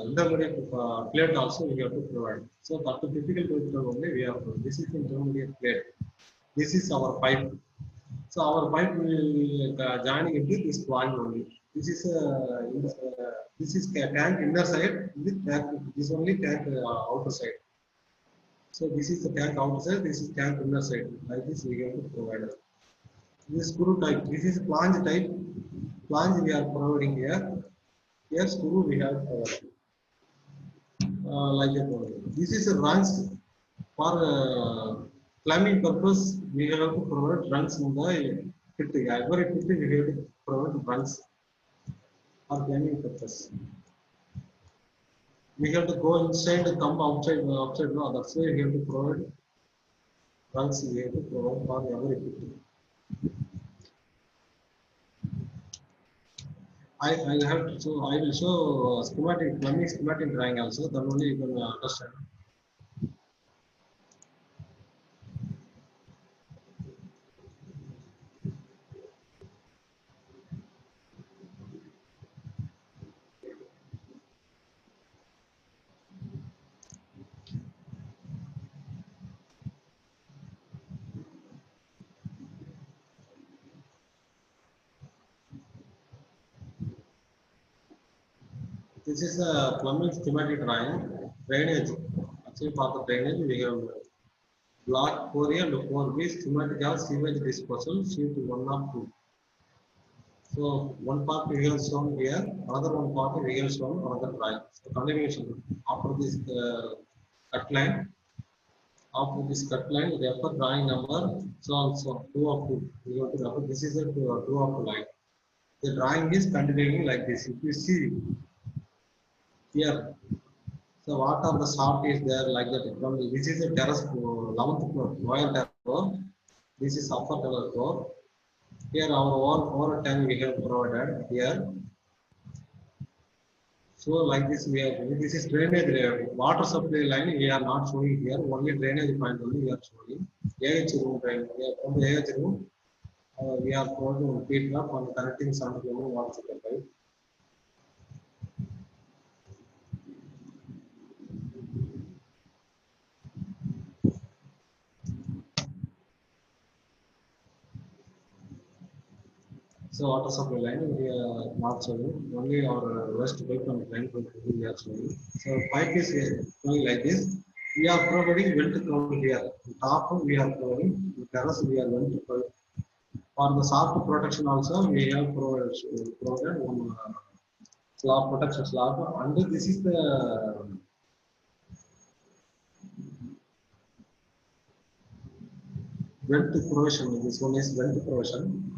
intermediate plate also we have to provide. So that typical plate only we have. This is intermediate plate. This is our pipe. So our pipe will joining into this point only. This is this is tank inner side. This only tank outer side. So this is the tank outside. This is tank inner side. Like this we have to provide. This screw type. This is flange type. Flange we are providing here. Here screw we have provided. Like that only. This is a rungs for climbing purpose. We have to provide rungs in the pit. Every pit we have to provide rungs for climbing purpose. We have to go inside and come outside. No, that's why we have to provide rungs. We have to provide for every pit. I have to show. I will show schematic plumbing schematic drawing also. Then only you can understand. This is a plumbing schematic drawing. Drainage. Actually, for the drainage, we have block 4A and 4B schematic of sewage disposal sheet 1 of 2. So one part we have shown here, another one part we have shown another drawing. So continuation after this cut line. After this cut line, refer drawing number so 2 of 2. We have to refer. This is a 2 of 2 line. The drawing is continuing like this. If you see here. So what are the shaft is there like that? From this is a terrace floor, 11th floor, royal terrace floor. This is upper terrace floor. Here our over tank we have provided here. So like this we have this is drainage water supply line we are not showing here. Only drainage point only we are showing. AH room drain. From the AH room we are providing feed drop on connecting some water supply pipe. So water supply line we are not showing. Only our west pipe and drain pipe we are showing. So pipe is going like this. We are providing vent cover here. Top we are providing. Terrace we are vent cover. For the soft protection also we have provided one slab protection slab. And this is the vent provision. This one is vent provision.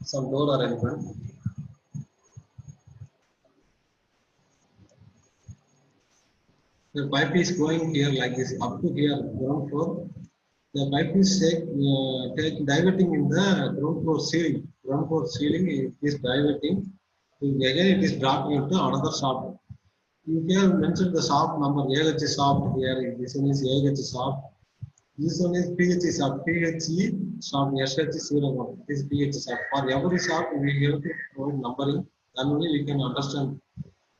Some door arrangement. The pipe is going here like this up to here ground floor. The pipe is diverting in the ground floor ceiling. Ground floor ceiling is diverting. Again, it is dropping into another shaft. You can mention the shaft number. AH shaft here. This one is AH shaft. This one is PH shaft. PHE shaft. SH01. This is PH shaft. For every shaft, we have to provide numbering. Then only we can understand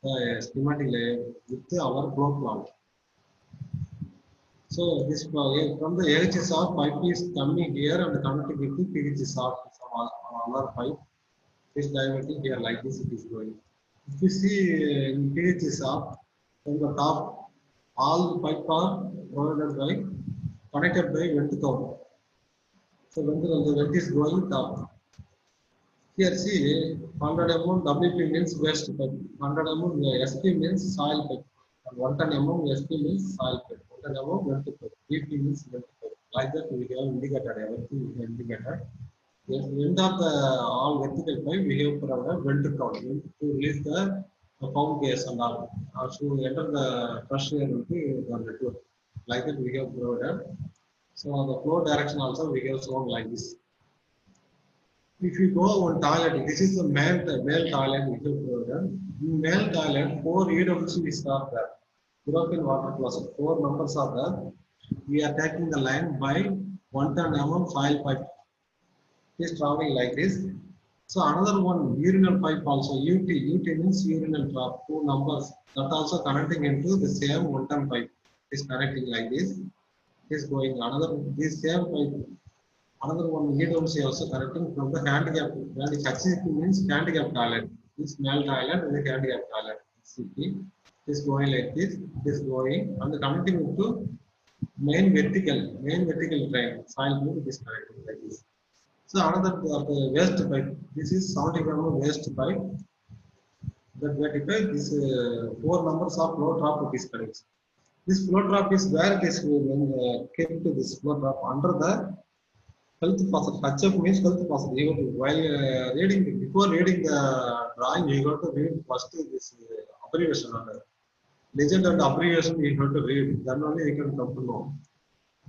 the schematic layer with our floor plan. So this from the AH shaft pipe is coming here and connecting with the PH shaft from another pipe. This diverting here like this it is going. If you see in PH shaft from the top, all pipe are provided by connected by vent cover. So when the vent is going top. Here see 100 mm WP means waste pipe, 100 mm SP means soil pipe, and 110 mm SP means soil pipe, 110 mm vent pipe, VP means vent pipe. Like that we have indicated everything we have indicated. At the end of the all vertical pipe we have provided vent cover to release the found gas and all. So enter the fresh air into the network. Like that we have provided. So the flow direction also we have shown like this. If you go on toilet, this is the male toilet which is provided. In male toilet, 4 EWCs are there. European water closet, 4 numbers are there. We are taking the line by 110 mm soil pipe. It is traveling like this. So another one urinal pipe also UT means urinal drop, 2 numbers that also connecting into the same 110 pipe. It is connecting like this. It is going another this same pipe. Another one EWC also connecting from the handicap. HCP means handicap toilet. This male toilet and the handicap toilet. CP is going like this. It is going and connecting to main vertical drain. Soil move is connecting like this. So another waste pipe. This is 70 mm waste pipe. That vertical. This four numbers of flow drop disconnects. This flow drop is where it is kept. This flow drop under the health faucet. HF means health faucet. You have to, while reading, before reading the drawing, you have to read first this abbreviation on the legend and abbreviation. You have to read. Then only you can come to know.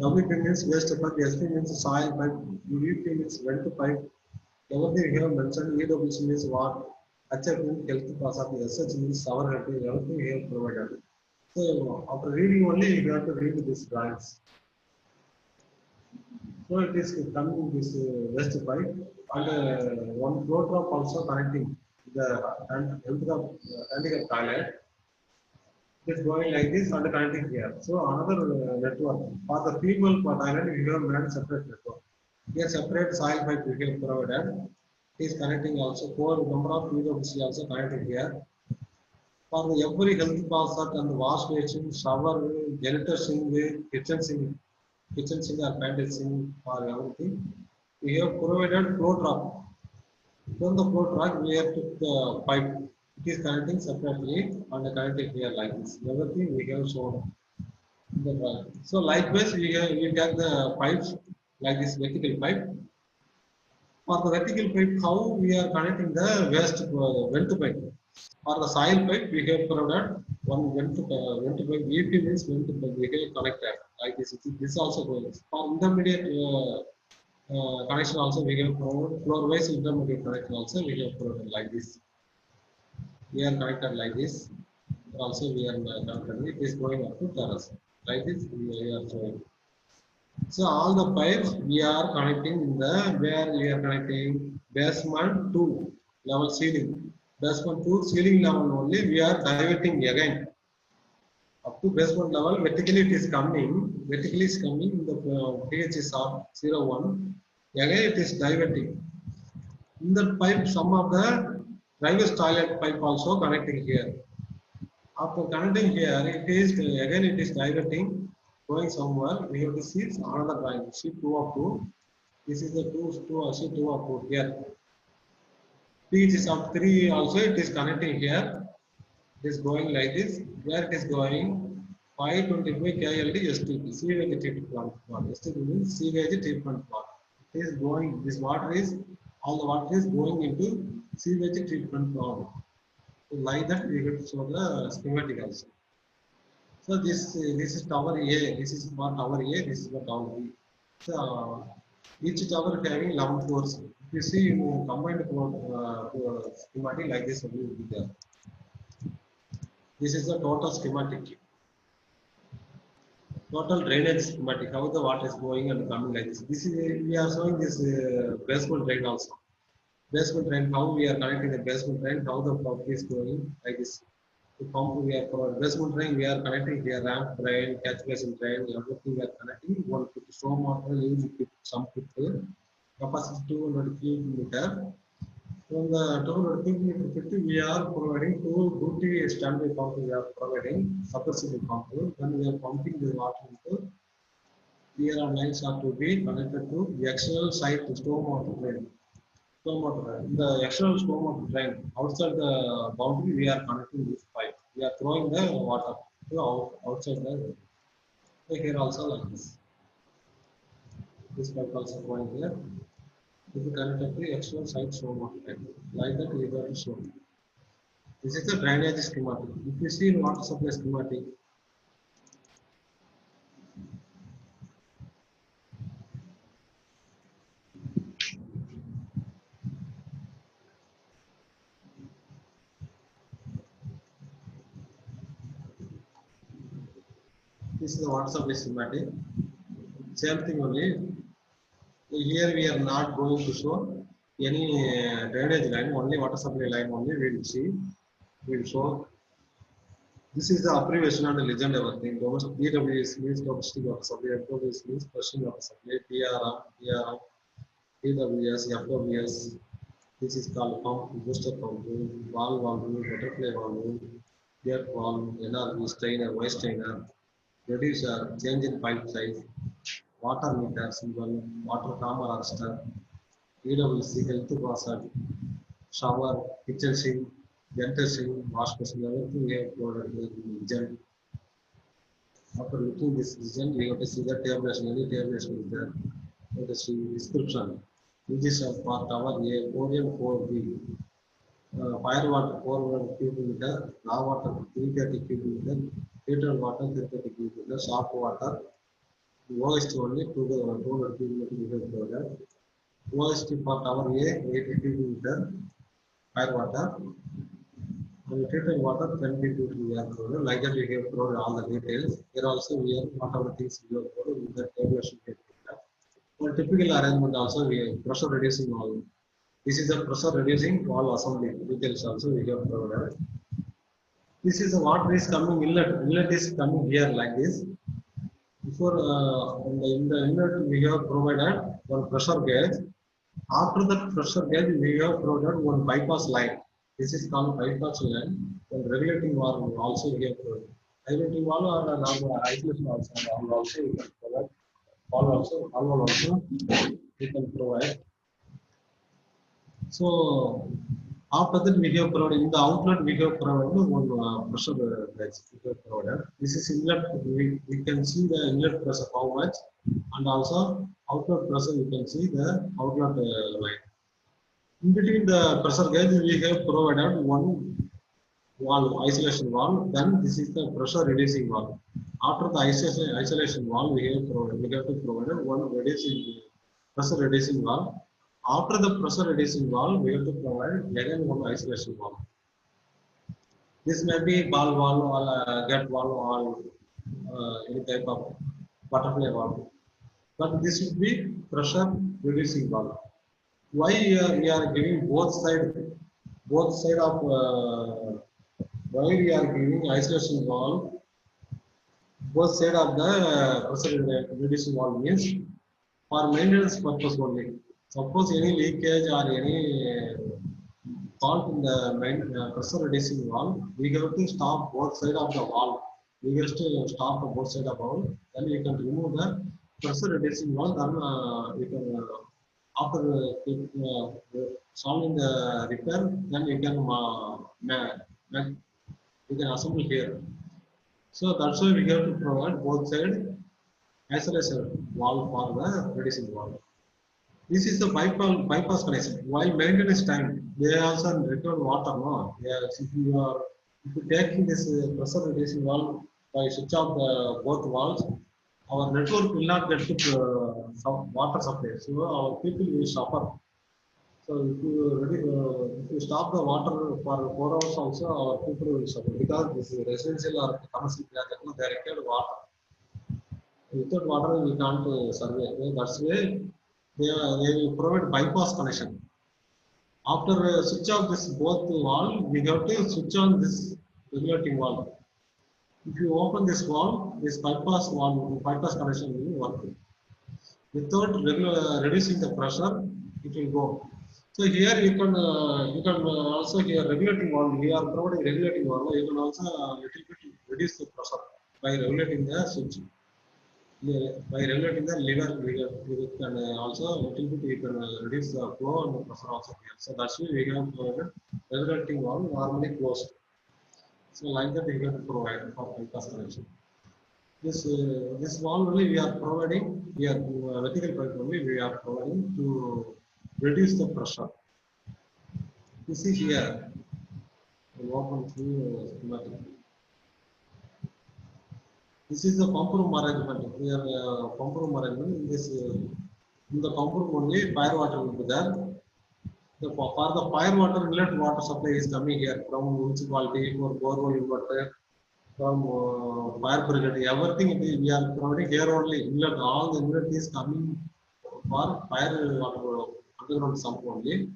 WP means waste pipe. SP means soil pipe. UVP means vent pipe. Everything we have mentioned. EWC means what? HF means health faucet. SH means shower head. Everything we have provided. So after reading only, you have to read these drawings. So it is coming this west pipe and one flow drop also connecting the handicap toilet. It is going like this and connecting here. So another network for the female toilet we have made separate network. Here separate soil pipe we have provided. It is connecting also four number of PWC also connected here. For every health faucet and wash basin, shower, janitor sink, kitchen sink or pantry sink for everything. We have provided flow drop. From the flow drop, we have took the pipe. It is connecting separately and connected here like this. Everything we have shown in the drawing. So likewise, we take the pipes like this vertical pipe. For the vertical pipe, how we are connecting the waste vent pipe. For the soil pipe, we have provided one vent pipe. VP means vent pipe. We have connected like this. This also goes. For intermediate connection also we have provided. Floor wise intermediate connection also we have provided like this. We are connected like this. Also we are connected. It is going up to terrace. Like this we are showing. So all the pipes we are connecting in the where we are connecting basement to level ceiling. Basement to ceiling level only we are diverting again. Up to basement level, vertically it is coming. Vertically is coming. The pH is of 0.1. Again it is diverting. In the pipe, some of the driver's toilet pipe also connecting here. After connecting here, it is again it is diverting, going somewhere. We have to see another line. Sheet 2 of 2. This is the sheet 2 of 2 here. pH is of 3 also. It is connecting here. It is going like this. Where it is going? 525 KLD STP, sewage treatment plant. STP means sewage treatment plant. It is going, this water is, all the water is going into sewage treatment plant. So like that, we get to show the schematic also. So this is tower A, this is for tower A, this is for tower B. So each tower having 11 floors. If you see combined schematic like this, will be there. This is the total schematic. Total drainage schematic, how the water is going and coming like this. This is we are showing this basement drain also. Basement drain, how we are connecting the basement drain, how the property is going like this. The pump we are for basement drain, we are connecting here ramp drain, catch basin drain, everything we are connecting. One put storm water, use some put capacity 200 cubic meter. From the 200 cubic meter 50, we are providing two duty standby pump. We are providing submersible pump. Then we are pumping the water into. Here our lines are to be connected to the external side to stormwater drain. Stormwater drain. The external stormwater drain outside the boundary, we are connecting this pipe. We are throwing the water to outside the. So here also like this. This pipe also going here. This is connected to external side stormwater drain. Like that, we got to show. This is the drainage schematic. If you see water supply schematic. This is the water supply schematic. Same thing only. Here we are not going to show any drainage line, only water supply line only we will see. We will show. This is the abbreviation and the legend everything. DWS means domestic water supply, FWS means Russian water supply, PRM, PRM. TWS, FWS. This is called pump, booster pump, valve, butterfly valve, gear valve, NRV, strainer, Y strainer, reducer, change in pipe size, water meter symbol, water hammer arrestor, EWC, health faucet, shower, kitchen sink, dental sink, wash basin, everything we have provided in the design. After looking this design, we have to see the tabulation, any tabulation is there. We have to see description. Uses of for tower A, 4M, 4B. Fire water 400 cubic meter, raw water 330 cubic meter, filtered water 330 cubic meter, soft water, OST only 200 cubic meter. OST for tower A 80 cubic meter, fire water, and filtered water 20 cubic meter. Like that we have provided all the details. Here also we have whatever things we have provided with the tabulation. For typical arrangement also we have pressure reducing valve. This is a pressure reducing valve assembly details also we have provided. This is the water is coming inlet. Inlet is coming here like this. Before in the inlet we have provided one pressure gauge. After that pressure gauge we have provided one bypass line. This is called bypass line. One regulating valve also we have provided. Regulating valve and isolation also we can provide. Valve also we can provide. So after that we have provided in the outlet we have provided one pressure gauge we have provided. This is inlet. We can see the inlet pressure how much, and also outlet pressure you can see the outlet line. In between the pressure gauge we have provided one valve, isolation valve. Then this is the pressure reducing valve. After the isolation valve we have to provide one pressure reducing valve. After the pressure reducing valve, we have to provide again one isolation valve. This may be ball valve or gut valve or any type of butterfly valve. But this would be pressure reducing valve. Why we are giving both side of why we are giving isolation valve, both side of the pressure reducing valve means for maintenance purpose only. Suppose any leakage or any fault in the main pressure reducing valve, we have to stop both sides of the valve. We have to stop both sides of the valve. Then we can remove the pressure reducing valve. Then we can after solving the repair, then we can assemble here. So that's why we have to provide both sides isolation valve for the reducing valve. This is the bypass connection. Why maintenance time? They also return water, no? Yes, if you take this pressure reducing valve by switch off the both valves, our network will not get some water supply. So our people will suffer. So if you stop the water for 4 hours also, our people will suffer because this is residential or commercial area, they require water. Without water, we can't survey. That's why they will provide bypass connection. After switch off this both valve, we have to switch on this regulating valve. If you open this valve, this bypass connection will work. Without reducing the pressure, it will go. So here you can also here regulating valve. We are providing regulating valve. You can also little bit reduce the pressure by regulating the switch. By regulating the lever, we can also a little bit we can reduce the flow and the pressure also here. So that's why we have regulating valve normally closed. So like that we have to provide for bypass connection. This valve only we are providing here vertical pipe only we are providing to reduce the pressure. You see here, we open through schematic. This is the pump room arrangement. Here, pump room arrangement. In the pump room only, fire water will be there. For the fire water, inlet water supply is coming here from municipality, for borewell water, from fire brigade. Everything we are providing here only. Inlet, all the inlet is coming for fire water underground sump only.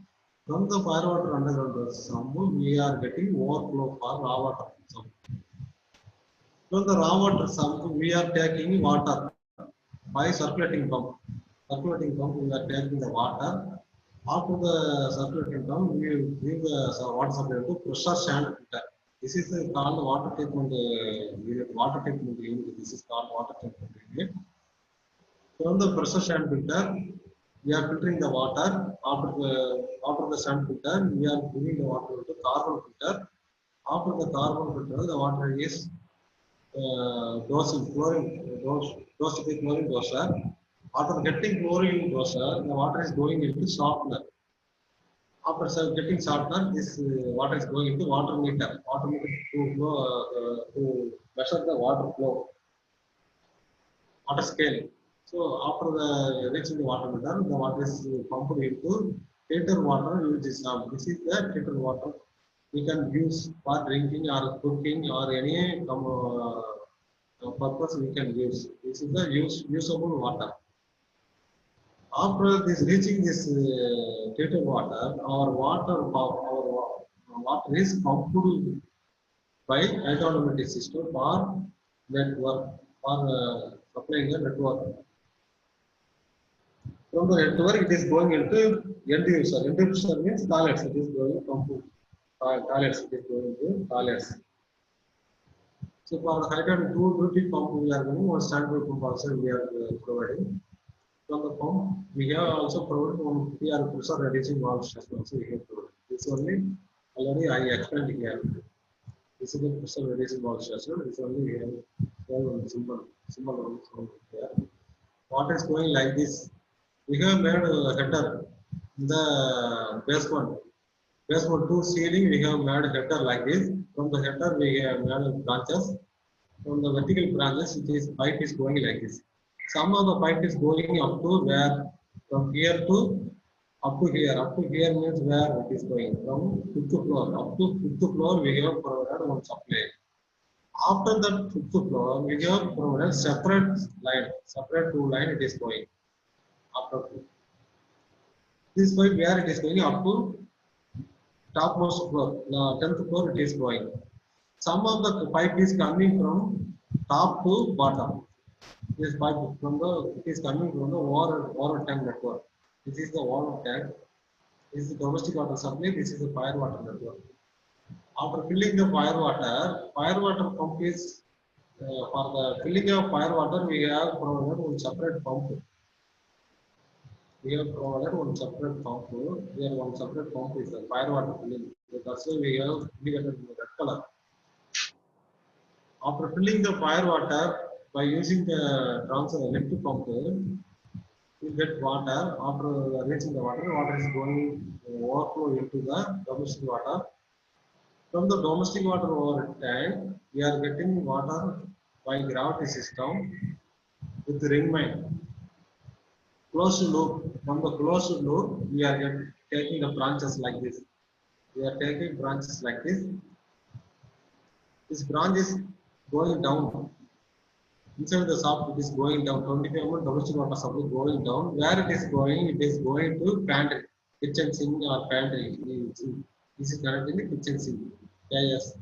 From the fire water underground sump, we are getting overflow for raw water sump. From the raw water sump, we are taking water by circulating pump. circulating pump, we are taking the water. After the circulating pump, we will give the water supply to pressure sand filter. This is called water treatment unit. Water treatment unit. This is called water treatment unit. From the pressure sand filter, we are filtering the water. After the sand filter, we are giving the water to carbon filter. After the carbon filter, the water is dosing chlorine dose with chlorine doser. After getting chlorine doser, the water is going into softener. After getting softener, this water is going into water meter. Water meter to flow, to measure the water flow, water scale. So after the reaching the water meter, the water is pumped into filter water. This is the filter water we can use for drinking or cooking or any purpose we can use. This is the usable water. After this reaching this treated water, our water is pumped by automatic system for network for supplying the network. From the network, it is going into end user. End user means toilets. It is going from toilets. It is going to toilets. So for the hydrogen two duty pump, we are going one standard pump also we are providing. From the pump, we have also provided one PR pressure reducing valve system also we have provided. This only already I explained here. This is the pressure reducing valve system. This only we have one symbol here. Water is going like this. We have made a header in the basement. Basement to ceiling, we have made a header like this. From the header, we have made branches. From the vertical branches, it is pipe is going like this. Some of the pipe is going up to where, from here to up to here. Up to here means where it is going. From fifth floor up to fifth floor, we have provided one supply. After that fifth floor, we have provided separate line, separate two line. It is going after this pipe where it is going up to topmost floor, 10th floor it is going. Some of the pipe is coming from top to bottom. This pipe from the it is coming from the water tank network. This is the water tank. This is the domestic water supply. This is the fire water network. After filling the fire water pump is for the filling of fire water we have provided one separate pump. We have provided one separate pump. Here one separate pump is the fire water filling. That's why we have indicated in the red color. After filling the fire water by using the transfer electric pump, you get water. After reaching the water is going overflow into the domestic water. From the domestic water over tank, we are getting water by gravity system with ring mine. Closed loop. From the closed loop, we are taking the branches like this. We are taking branches like this. This branch is going down. Inside the shop, it is going down. 25 mm domestic water supply going down. Where it is going to pantry, kitchen sink or pantry. This is connected in the kitchen sink. Yes,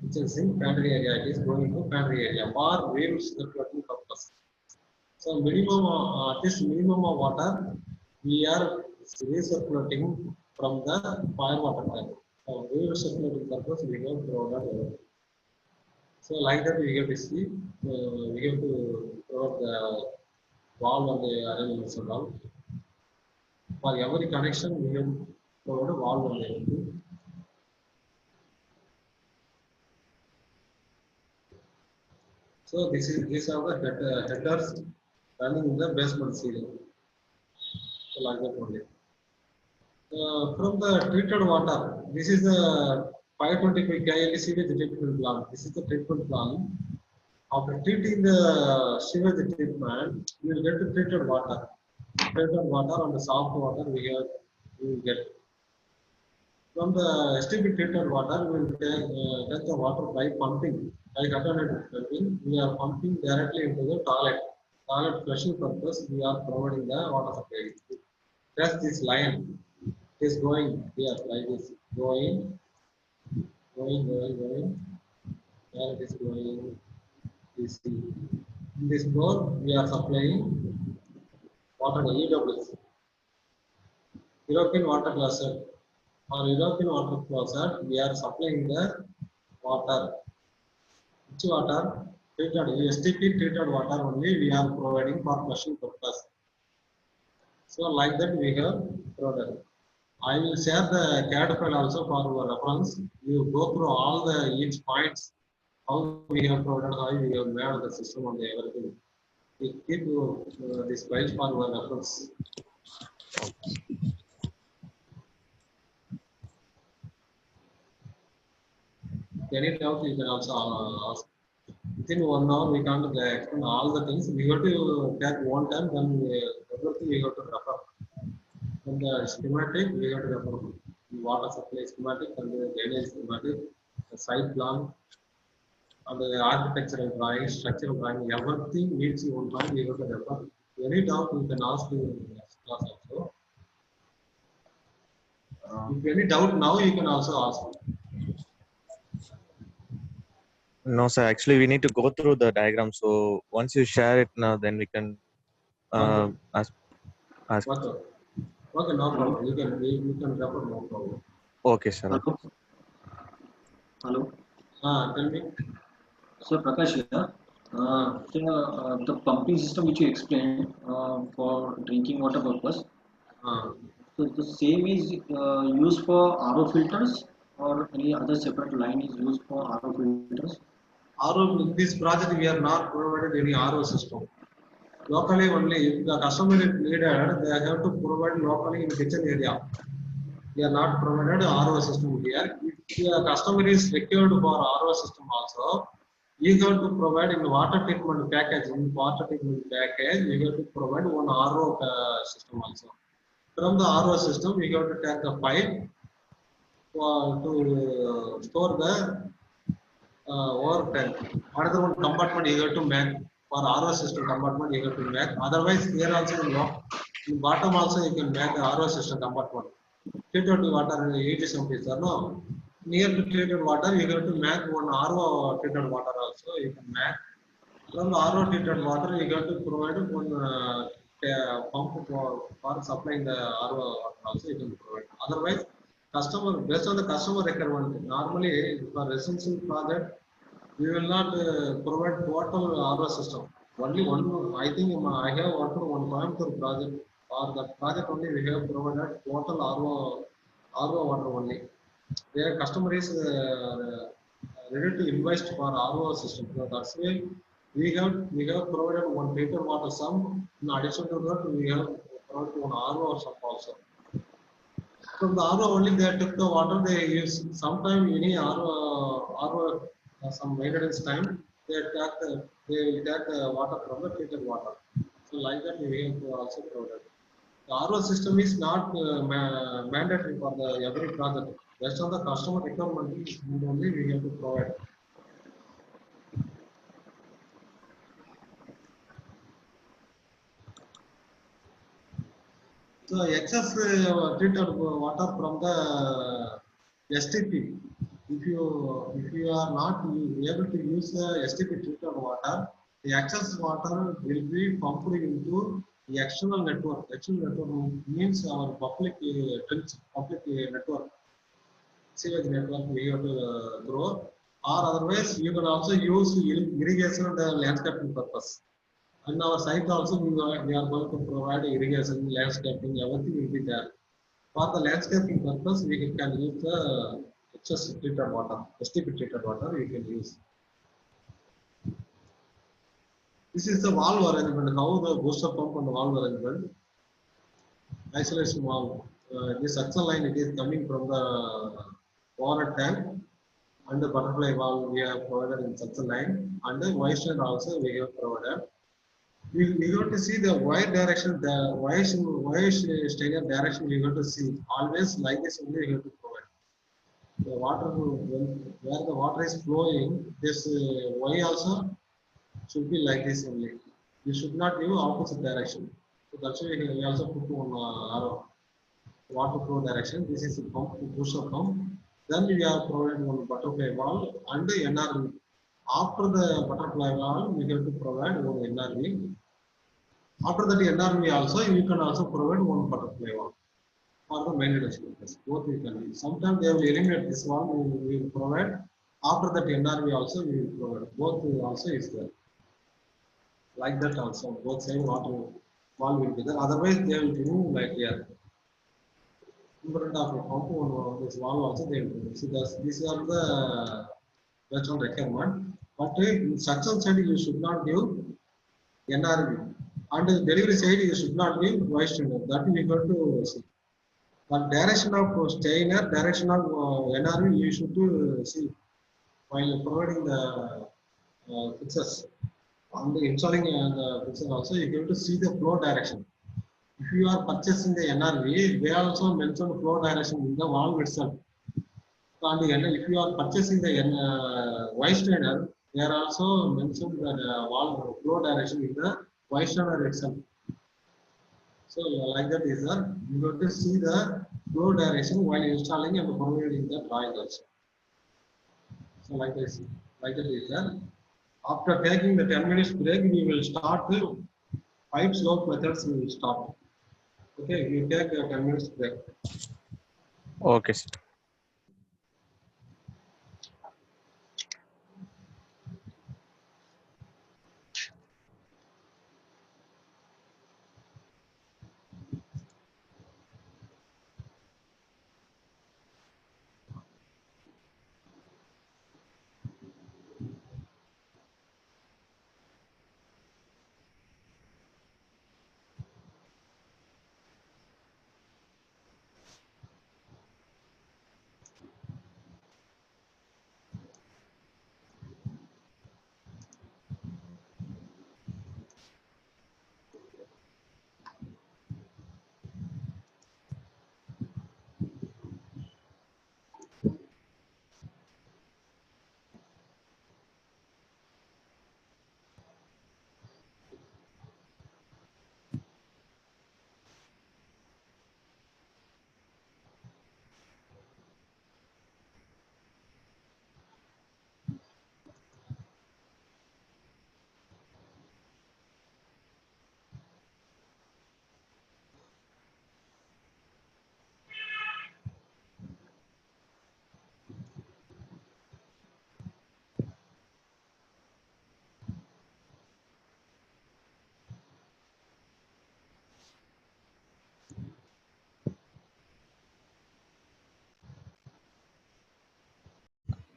kitchen sink pantry area. It is going to pantry area for wheel circulating purpose. So at least minimum of water we are recirculating from the fire water tank. So recirculating purpose we have provided. So like that we have to see, we have to provide the valve and the arrangements and all. For every connection we have provided a valve and everything. So these are the headers running in the basement ceiling. So like that only. From the treated water, this is the 525 KL sewage treatment plant. This is the treatment plant. After treating the sewage treatment, you will get the treated water. Treated water and the soft water we will get. From the STP treated water, we will take the water by pumping. By alternative pumping, we are pumping directly into the toilet. Toilet flushing purpose, we are providing the water supply. Just this line is going here like this, going. Where it is going, this in this floor we are supplying water EWC, European water closet. For European water closet, we are supplying the water. Which water? Treated STP treated water only we are providing for flushing purpose. So like that we have provided. I will share the CAD file also for your reference. You go through all the each points, how we have provided, how we have made the system on the everything. We keep this file for your reference. Any doubt you can also ask. Within 1 hour we can't explain all the things. We have to take one time, then everything we have to refer. From the schematic, we have to refer the water supply schematic and the drainage schematic, the site plan, and the architectural drawing, structural drawing, everything needs one time we have to refer. Any doubt you can ask in the next class also. If any doubt now, you can also ask. No, sir. Actually, we need to go through the diagram. So once you share it now, then we can Okay. ask. Okay. Okay, no Hello. problem. You can refer, no problem. Okay, sir. Okay. Hello. Hello. Tell me. So Prakash here. The pumping system which you explained for drinking water purpose. Uh, So the same is used for RO filters or any other separate line is used for RO filters. RO, in this project, we are not provided any RO system. Locally only, if the customer is needed, they have to provide locally in kitchen area. We are not provided RO system here. If the customer is required for RO system also, you have to provide in water treatment package. In water treatment package, you have to provide one RO system also. From the RO system, we have to take the pipe to store the over tank. Another one compartment you have to make for RO system compartment you have to make. Otherwise, here also in bottom also you can make the RO system compartment. Treated water 80 centimeters. No, near to treated water you have to make one RO treated water also you can make. From the RO treated water you have to provide one pump for supplying the RO water also you can provide. Otherwise, customer based on the customer requirement. Normally for residential project we will not provide total RO system. Only one, I think I have worked on one project. For that project only we have provided total RO water only. Their customer is ready to invest for RO system. So that's why we have provided one liter water sum. In addition to that, we have provided one RO sum also. From the RO only they took the water they use. Sometime any RO some maintenance time they take the water from the treated water. So like that we have to also provide. The RO system is not mandatory for the every project. Based on the customer requirement only we have to provide. So excess treated water from the STP. If you are not able to use the STP treated water, the excess water will be pumped into the external network. External network means our public network, sewage network we have to grow. Or otherwise, you can also use irrigation and landscaping purpose. And our site also we are going to provide irrigation, landscaping, everything will be there. For the landscaping purpose, we can use the excess treated water, STP treated water we can use. This is the valve arrangement, how the booster pump and the valve arrangement. Isolation valve. This suction line it is coming from the water tank and the butterfly valve we have provided in suction line and the wire also we have provided. We have to see the wire direction, the wire strainer direction we have to see. Always like this only we have to provide. The water, where the water is flowing, this wire also should be like this only. You should not give opposite direction. So that's why we also put on water flow direction. This is a pump, booster pump. Then we are providing one butterfly valve and the NRV. After the butterfly valve, we have to provide one NRV. After that NRV also, you can also provide one butterfly wall for the maintenance purpose. Both you can use. Sometimes they will eliminate this wall, we will provide. After that NRV also, we will provide. Both also is there. Like that also, both side water wall will be there. Otherwise, they will remove like here. In front of a compound, this wall also they will remove. So these are the that's one requirement. But in suction side, you should not give NRV. And the delivery side, you should not give voice tuner. That we have to see. But direction of stainer, direction of NRV, you should see while providing the fixtures. On the installing the fixture also, you have to see the flow direction. If you are purchasing the NRV, they also mention flow direction in the valve itself. And if you are purchasing the voice trainer, they are also mentioned the valve flow direction in the voice trainer itself. So like that is that you have to see the flow direction while installing and providing the drawing also. So like this, like that is that. After taking the 10 minutes break, we will start the pipe slope methods. We will start. Okay, we take a 10 minutes break. Okay, sir.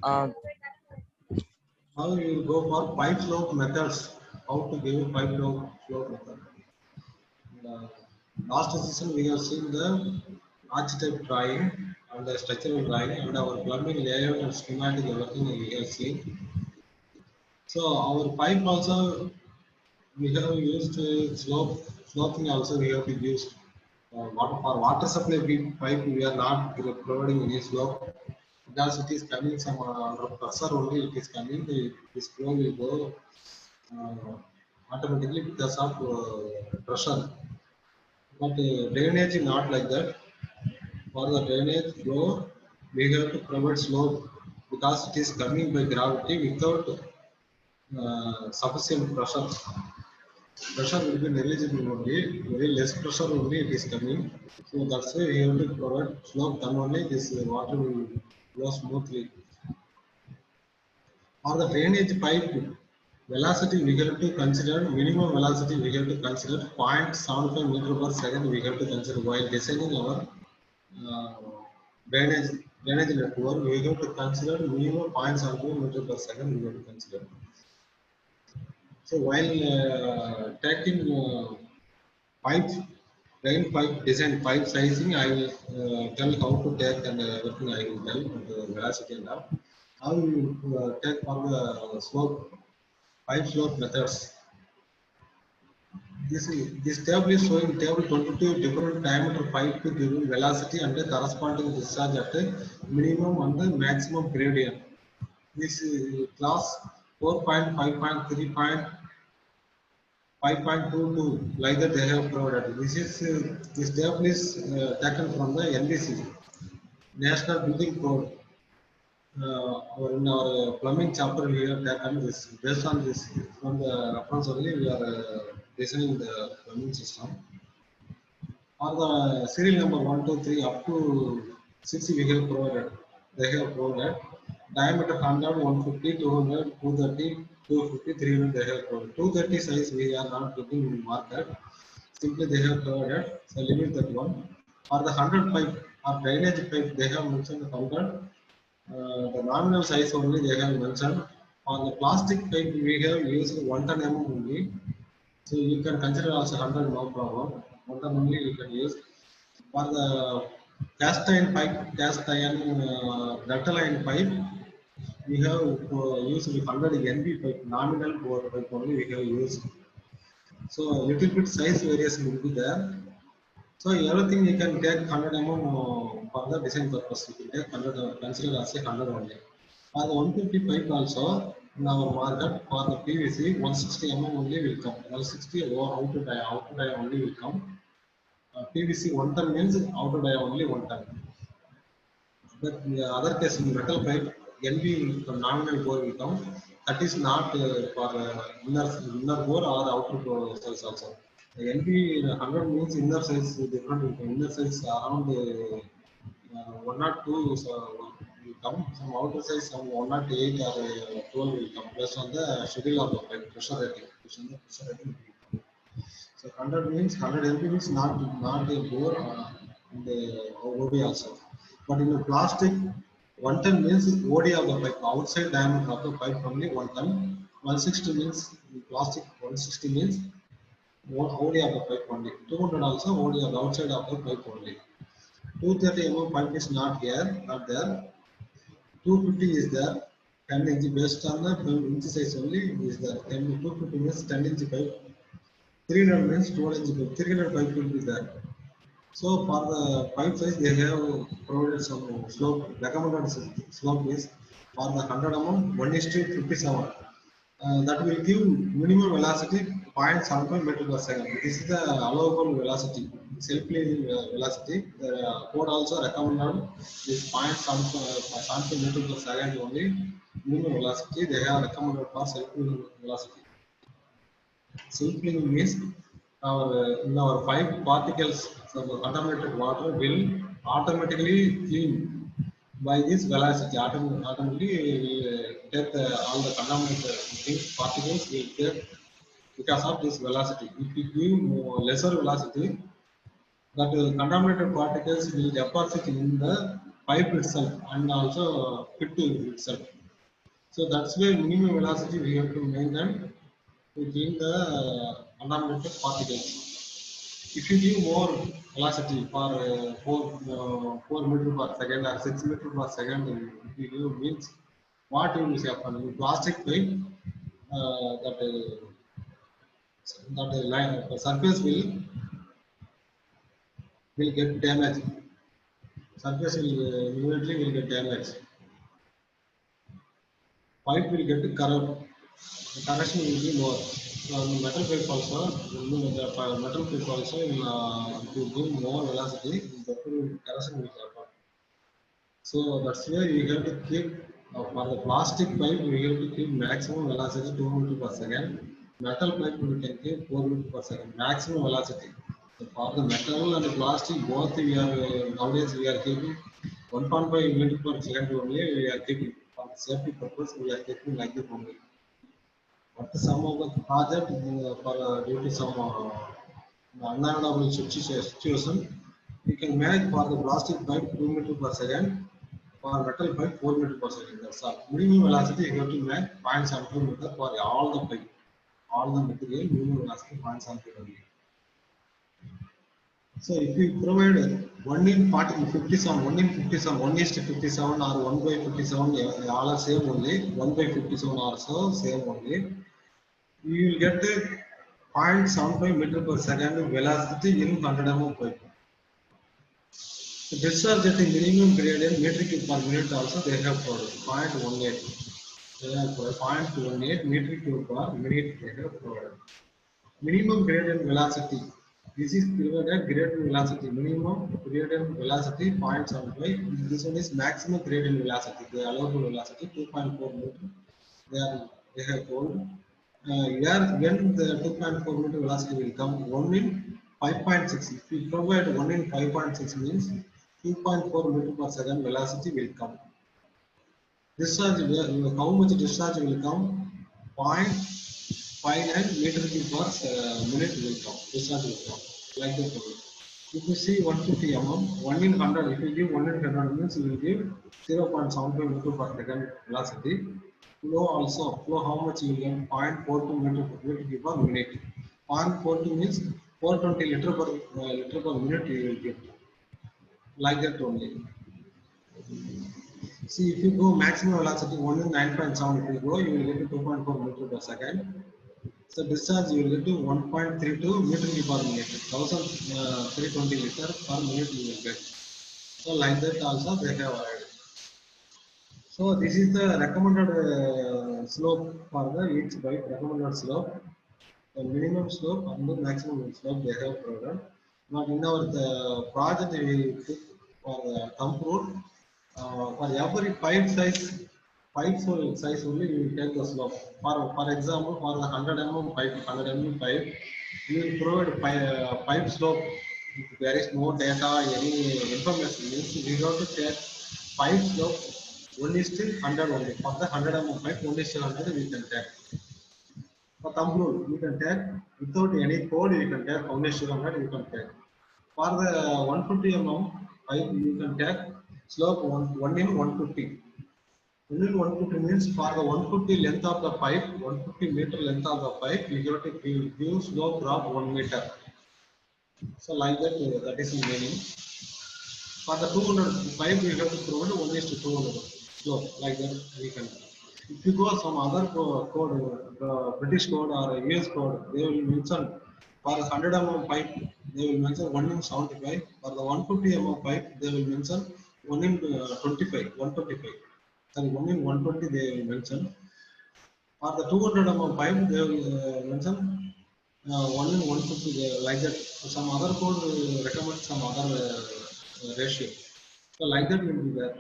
Uh, Now you will go for pipe slope methods. How to give pipe slope method. Uh, Last session we have seen the archetype drawing and the structural drawing and our plumbing layout and schematic everything we have seen. So our pipe also we have used sloping also we have used. Water for water supply pipe we are not providing any slope because it is coming some under pressure only it is coming. This flow will go automatically because of pressure. But drainage is not like that. For the drainage flow, we have to provide slope because it is coming by gravity without sufficient pressure. Pressure will be negligible only, very less pressure only it is coming. So that's why we have to provide slope, then only this water will flow smoothly. For the drainage pipe, velocity we have to consider, minimum velocity we have to consider 0.75 meter per second we have to consider while designing our uh, drainage network. We have to consider minimum 0.75 meter per second we have to consider. So while taking pipe, drain pipe design, pipe sizing, I will tell how to take and everything I will tell the velocity and all. How you take for the slope, pipe slope methods. This table is showing table 22 different diameter pipe to give velocity and the corresponding discharge at a minimum and the maximum gradient. This class 4.5.3.5.22 like that they have provided. This table is taken from the NBC National Building Code. In our plumbing chapter we have taken this based on this from the reference only we are designing the plumbing system. For the serial number 1, 2, 3 up to 6 we have provided. They have provided diameter 100, 150, 200, 230, 250, 300 they have provided. 230 size we are not getting in market. Simply they have provided, so limit that one. For the 100 pipe or drainage pipe they have mentioned 100. The nominal size only they have mentioned. On the plastic pipe we have used 110 mm only. So you can consider also 100 no problem. 110 only you can use. For the cast iron pipe, cast iron ductile iron pipe, we have used 100 NB pipe, nominal bore pipe only we have used. So a little bit size variation will be there. So everything you can take 100 mm for the design purpose. You can take 100, consider as a 100 only. For the 150 pipe also, in our market for the PVC 160 mm only will come. 160 or outer die only will come. PVC 1 ton means outer dia only 1 ton. But in the other case in metal pipe, NB nominal bore will come. That is not for inner bore or outer bore size also. The NB 100 means inner size different. Inner size around 1 or 2 will come. Some outer size some 1 or 8 or 12 will come based on the schedule of the pipe pressure rating. Based on the pressure rating. So 100 means 100 LP means not a bore in the OD also. But in the plastic, 110 means OD of the pipe, outside diameter of the pipe only 110. 160 means in plastic 160 means OD of the pipe only. 200 also OD of the outside of the pipe only. 230 mm pipe is not here, not there. 250 is there. 10 inch based on the inch size only is there. 250 means 10 inch pipe. 300 means 12 inch pipe. 300 pipe will be there. So for the pipe size, they have provided some slope. Recommended slope is for the 100 mm 1:57. That will give minimum velocity 0.75 meter per second. This is the allowable velocity, self-leading velocity. The code also recommended is 0.75 meter per second only minimum velocity. They have recommended for self-leading velocity. Self-cleaning means in our pipe particles from the contaminated water will automatically clean by this velocity. Automatically will take all the contaminated things, particles will take because of this velocity. If we give lesser velocity, that contaminated particles will deposit in the pipe itself and also fit to itself. So that's why minimum velocity we have to maintain to clean the contaminated particles. If you give more velocity for 4 meter per second or 6 meter per second, if you give means what will happen? In plastic pipe, that line the surface will get damaged. Surface will immediately will get damaged. Pipe will get corrupt. The correction will be more. Metal pipe also, the metal pipe also, to give more velocity, the correction will happen. So that's why we have to keep for the plastic pipe we have to keep maximum velocity 2 meter per second. Metal pipe we can keep 4 meter per second maximum velocity. So for the metal and the plastic both we are nowadays we are keeping 1.5 meter per second only we are keeping for the safety purpose we are keeping like that only. But some of the project for due to some unavoidable situation, we can manage for the plastic pipe 2 meter per second, for metal pipe 4 meter per second. That's all. Minimum velocity you have to make 0.72 meter for all the pipe, all the material minimum velocity 0.72 only. So if you provide 1 in 40, 57, 1 in 57, 1:57 or 1/57, all are same only. 1/57 also same only. You will get 0.75 meter per second velocity in 100 mm pipe. The discharge at the minimum gradient meter cube per minute also they have provided 0.18. They have provided 0.18 meter cube per minute they have provided. Minimum gradient velocity. This is provided gradient velocity. Minimum gradient velocity 0.75. This one is maximum gradient velocity. The allowable velocity 2.4 meter. They have told. Here, when the 2.4 meter velocity will come, 1 in 5.6. If we provide 1 in 5.6 means 2.4 meter per second velocity will come. Discharge, how much discharge will come? 0.59 meter cube per minute will come. Discharge will come. Like that only. If you see 150 mm, 1 in 100, if you give 1 in 100 means you will give 0.75 meter per second velocity. Flow also, flow how much you will get? 0.42 meter cube per minute. 0.42 means 420 liter per minute you will get. Like that only. See, if you go maximum velocity 1 in 9.7, if you go, you will get to 2.4 meter per second. So discharge you will get to 1.32 meter per minute, 1320 liter per minute you will get. So like that also they have added. So this is the recommended slope for the each pipe, recommended slope, the minimum slope and the maximum slope they have provided. But in our the project we took for the thumb rule, for every pipe size only you will take the slope. For example, for the 100 mm pipe, 100 mm pipe, you will provide pipe slope. If there is no data, any information, means we have to take pipe slope 1:100 only. For the 100 mm pipe, 1:100 we can take. For thumb rule, you can take without any code, you can take 1:100 you can take. For the 150 mm pipe, you can take slope 1 in 150. 1 in 150 means for the 150 length of the pipe, 150 meter length of the pipe, you have to give slope drop 1 meter. So like that, that is the meaning. For the 200 pipe, we have to provide 1:200 slope. Like that, we can. If you go some other code, British code or US code, they will mention for the 100 mm pipe, they will mention 1 in 75. For the 150 mm pipe, they will mention 1 in 25, 125. Sorry, 1 in 120 they will mention. For the 200 mm pipe, they will mention 1 in 150, like that. Some other code recommend some other ratio. So like that will be there.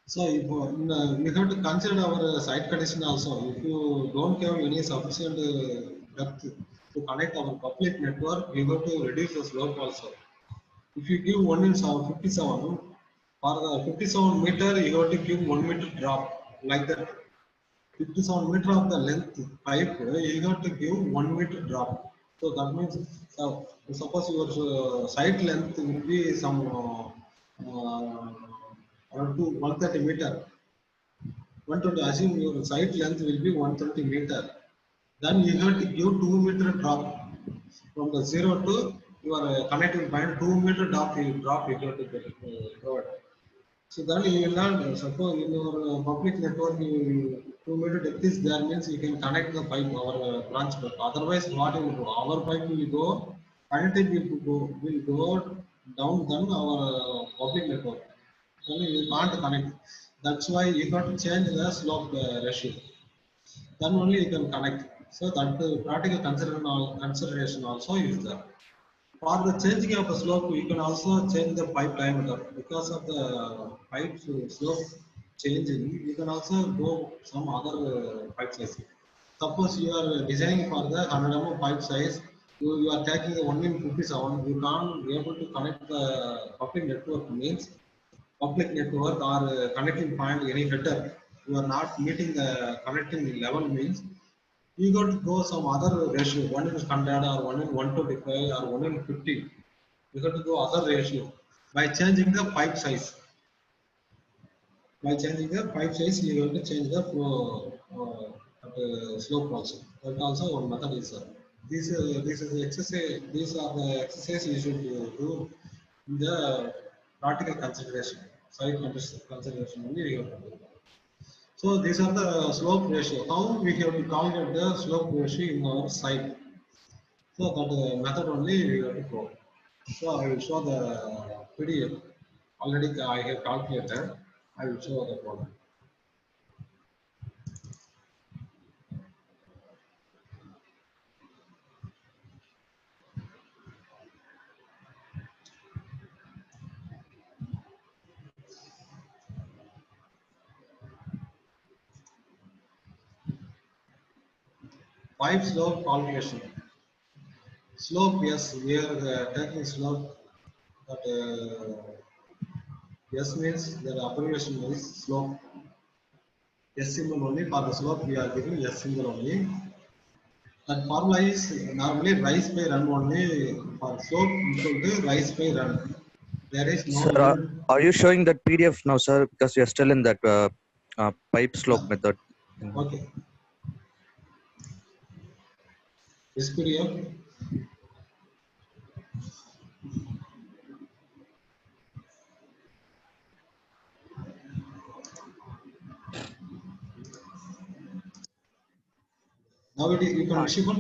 So if, we have to consider our site condition also. If you don't have any sufficient depth to connect our public network, we have to reduce the slope also. If you give 1 in 57, for the 57 meter, you have to give 1 meter drop, like that. 57 meter of the length pipe, you have to give 1 meter drop. So that means, suppose your site length will be some around to 130 meter. 120, assume your site length will be 130 meter. Then you have to give 2 meter drop from the zero to your connecting point. 2 meter drop you have to get provide. So then you will not, suppose in your public network, 2 meter depth is there means you can connect the pipe, our branch pipe. Otherwise, what you will do? Our pipe will go, connectivity will go down than our public network. Then you can't connect. That's why you got to change the slope ratio. Then only you can connect. So that practical consideration also is there. For the changing of the slope, you can also change the pipe diameter. Because of the pipe slope changing, you can also go some other pipe size. Suppose you are designing for the 100 mm pipe size, you are taking the 1 in 57, you can't be able to connect the public network means public network or connecting point any better. You are not meeting the connecting level means you got to go some other ratio, 1 in 100 or 1 in 125 or 1 in 50. You got to go other ratio by changing the pipe size. By changing the pipe size, you have to change the flow slope also. That also one method is this is the exercise. These are the exercises you should do in the practical consideration, site consideration only you have to do. So these are the slope ratio. How we have to calculate the slope ratio in our site. So that method only we have to go. So I will show the PDF. Already I have calculated. I will show the problem. Pipe slope calculation. Slope, yes, we are taking slope, but S means the abbreviation is slope. S symbol only for the slope we are giving S symbol only. That formula is normally rise by run only for slope equal to rise by run. There is no Sir, unit. are you showing that PDF now, sir? Because we are still in that pipe slope Yeah. method. Okay. This PDF. Now it is you can Ah, visible.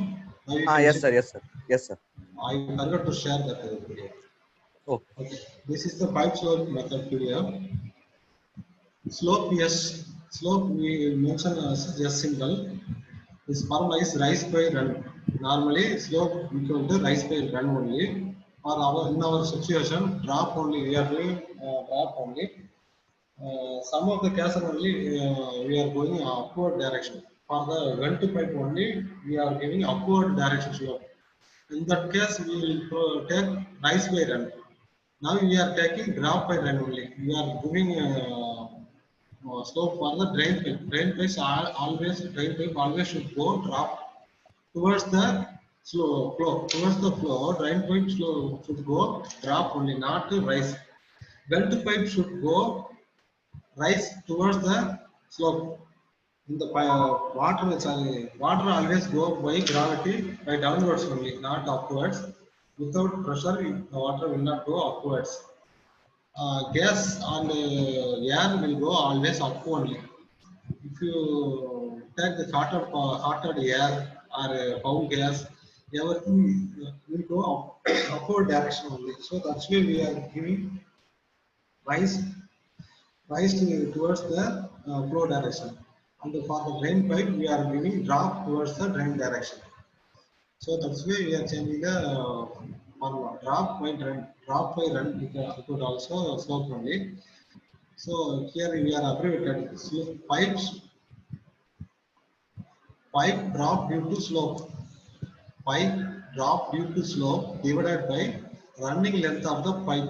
Now you can yes, sir. visible. Yes, sir. Yes, sir. I forgot to share that PDF. Oh, Okay. This is the pipe slope method PDF. Slope, yes. Slope we mention as just symbol. This formula is rise by run. Normally, slope equal to rise by run only. For our in our situation, drop only. We are doing drop only. Some of the cases only we are going upward direction. For the vent pipe only, we are giving upward direction slope. In that case, we will take rise by run. Now we are taking drop by run only. We are giving slope for the drain pipe. Drain pipes are always drain pipe always should go drop towards the flow. Towards the flow, drain pipe should go drop only, not to rise. Vent pipe should go rise towards the slope. In the water always go by gravity by downwards only, not upwards. Without pressure, the water will not go upwards. Gas and air will go always up only. If you take the hotter air or foul gas, everything will go upward direction only. So that's why we are giving rise towards the flow direction. And for the drain pipe, we are giving drop towards the drain direction. So that's why we are changing the formula. Drop by run, it could also slope only. So here we are abbreviated. So pipe drop due to slope. Pipe drop due to slope divided by running length of the pipe.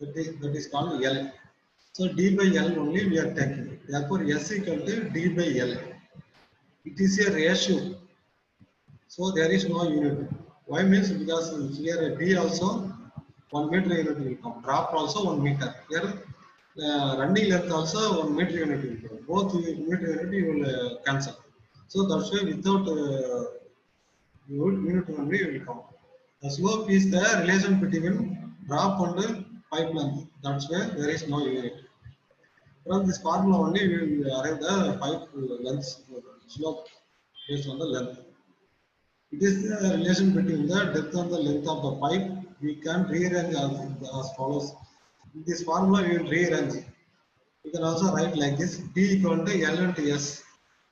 That is called L. So D by L only we are taking. Therefore, S equal to D by L. It is a ratio. So there is no unit. Why means because here D also 1 meter unit will come. Drop also 1 meter. Here running length also 1 meter unit will come. Both meter unit you will cancel. So that's why without unit only will come. The slope is the relation between drop and pipe length. That's why there is no unit. From this formula only we will arrive the pipe length slope based on the length. It is the relation between the depth and the length of the pipe. We can rearrange as follows. In this formula we will rearrange. You can also write like this: D equal to L into S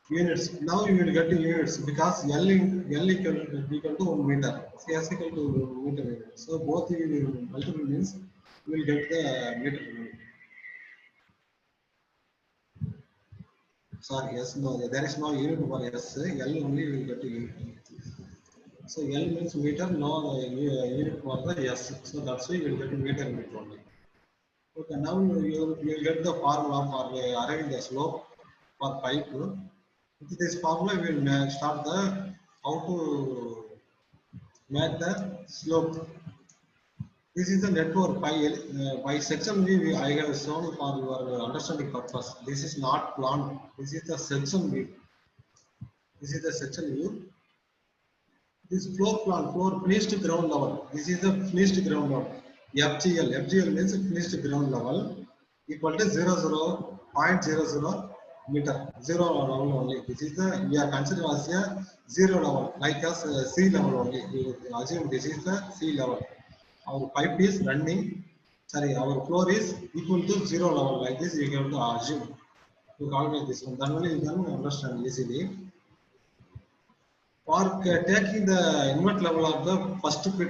units. Now you will get units because L equal to 1 meter. S equal to meter unit. So both will multiple means you will get the meter unit. Sorry, yes, no, there is no unit for S. L only will get unit. So L means meter, no unit for the S. So that's why you will get meter unit only. Okay, now you will get the formula for arriving the slope for pipe. With this formula, we will start the how to make the slope. This is the network by section view. I have shown for your understanding purpose. This is not plan. This is the section view. This is the section view. This floor plan, floor finished ground level. This is the finished ground level. FGL. FGL means finished ground level equal to 0.00 meter. Zero level only. This is the we are considering as a zero level, like as sea level only. We assume this is the sea level. Our pipe is running. Sorry, our floor is equal to zero level. Like this, you have to assume to calculate this one. Then only you can understand easily. For taking the invert level of the first pit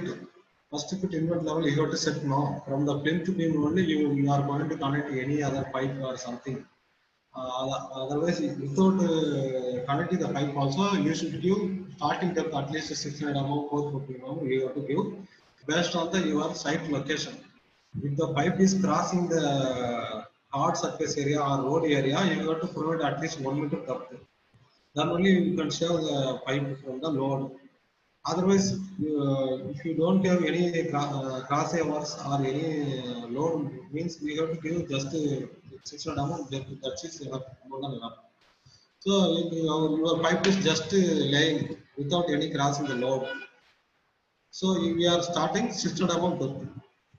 invert level, you have to set now from the plinth beam only you are going to connect any other pipe or something. Otherwise, without connecting the pipe also, you should give starting depth at least 600 mm, 450 mm. You have to give based on the your site location. If the pipe is crossing the hard surface area or road area, you have to provide at least 1 meter depth. Then only you can shave the pipe from the load. Otherwise, if you don't have any crossovers or any load, means we have to give just 600 amount. That is enough, more than enough. So your pipe is just laying without any crossing the load. So we are starting 600 mm depth.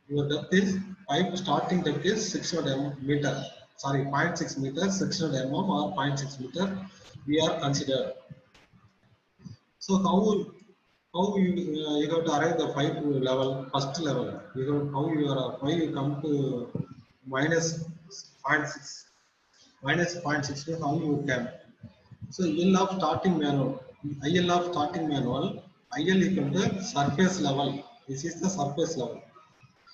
Your depth is pipe starting depth is 600 meter. Sorry, 0.6 meter, 600 mm or 0.6 meter. We are considered. So how you have to arrive the pipe level, first level. You have how you come to minus 0.6, minus 0.6 means how you can. So IL of starting manual, IL of starting manual, IL equal to surface level. This is the surface level.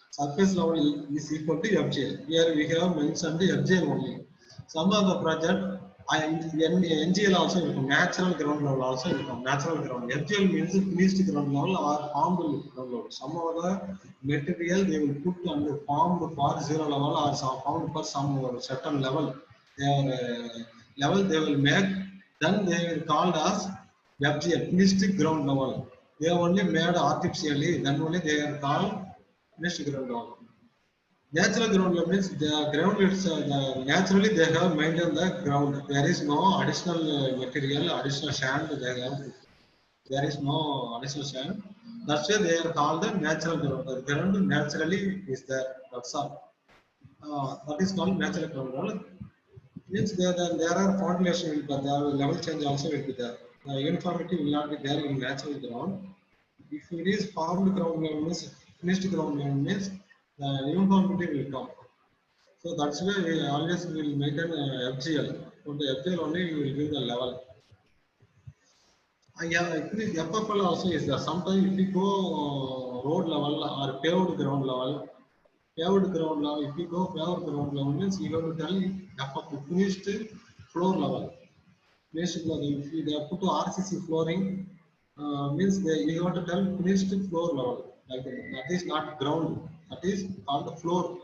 Surface level is equal to FGL. Here we have mentioned the FGL only. Some of the project, NGL also will come, natural ground level also will come, natural ground. FGL means finished ground level or formed ground level. Some of the material they will put on the formed for zero level or some formed for some certain level. Their level they will make, then they will called as FGL, finished ground level. They are only made artificially, then only they are called finished ground level. Natural ground level means the ground is naturally they have maintained the ground. There is no additional material, additional sand they have. There is no additional sand. That's why they are called the natural ground. The ground naturally is there. That's all. That is called natural ground level. Means there are formulation will be there, level change also will be there. The uniformity will not be there in natural ground. If it is formed ground level means finished ground level means the uniformity will come. So that's why we always will maintain FGL. For the FGL only we will give the level. Yeah, actually FFL also is there. Sometimes if we go road level or paved ground level, if you go paved ground level means you have to tell FFL finished floor level. Basically, if they put RCC flooring, means you have to tell finished floor level. Like that is not ground, that is called the floor.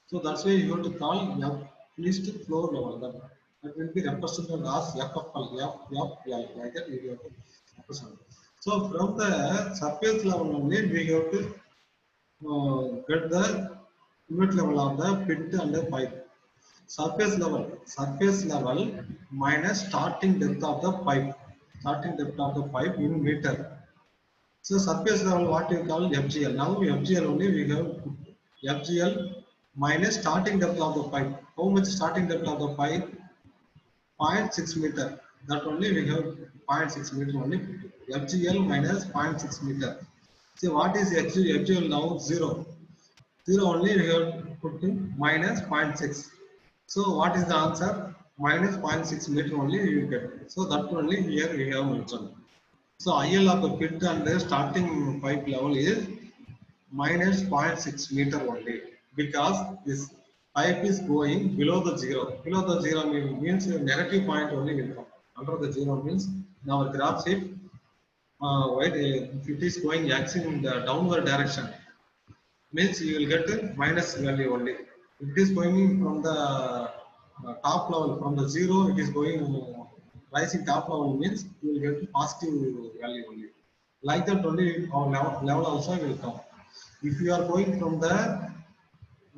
So that's why you have to call finished floor level. That will be represented as FFL, FFL, like that you have to represent. So from the surface level only we have to get the unit level of the pit and the pipe. Surface level minus starting depth of the pipe, starting depth of the pipe in meter. So surface level what you call FGL. Now FGL only we have FGL minus starting depth of the pipe. How much starting depth of the pipe? 0.6 meter. That only we have 0.6 meter only. FGL minus 0.6 meter. See what is FGL now? 0. 0 only we have put in minus 0.6. So what is the answer? Minus 0.6 meter only you get. So that only here we have mentioned. So IL of the pit and the starting pipe level is minus 0.6 meter only, because this pipe is going below the zero. Below the zero means negative point only will come. Under the zero means in our graph sheet, if it is going x in the downward direction, means you will get a minus value only. If it is going from the top level, from the zero, it is going rising top level means you will get positive value only. Like that only our level also will come. If you are going from the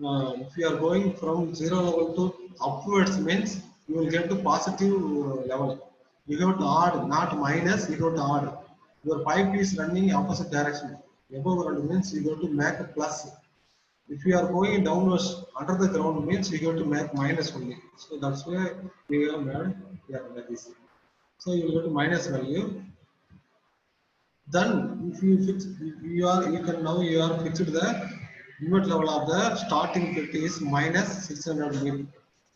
if you are going from zero level to upwards means you will get to positive level. You have to add, not minus, you have to add. Your pipe is running opposite direction. Above ground means you have to make a plus. If you are going downwards under the ground means you have to make minus only. So that's why we have made like this. So you will get to minus value. Then if you fix, you can now you are fixed the unit level of the starting pit is minus 600 meter,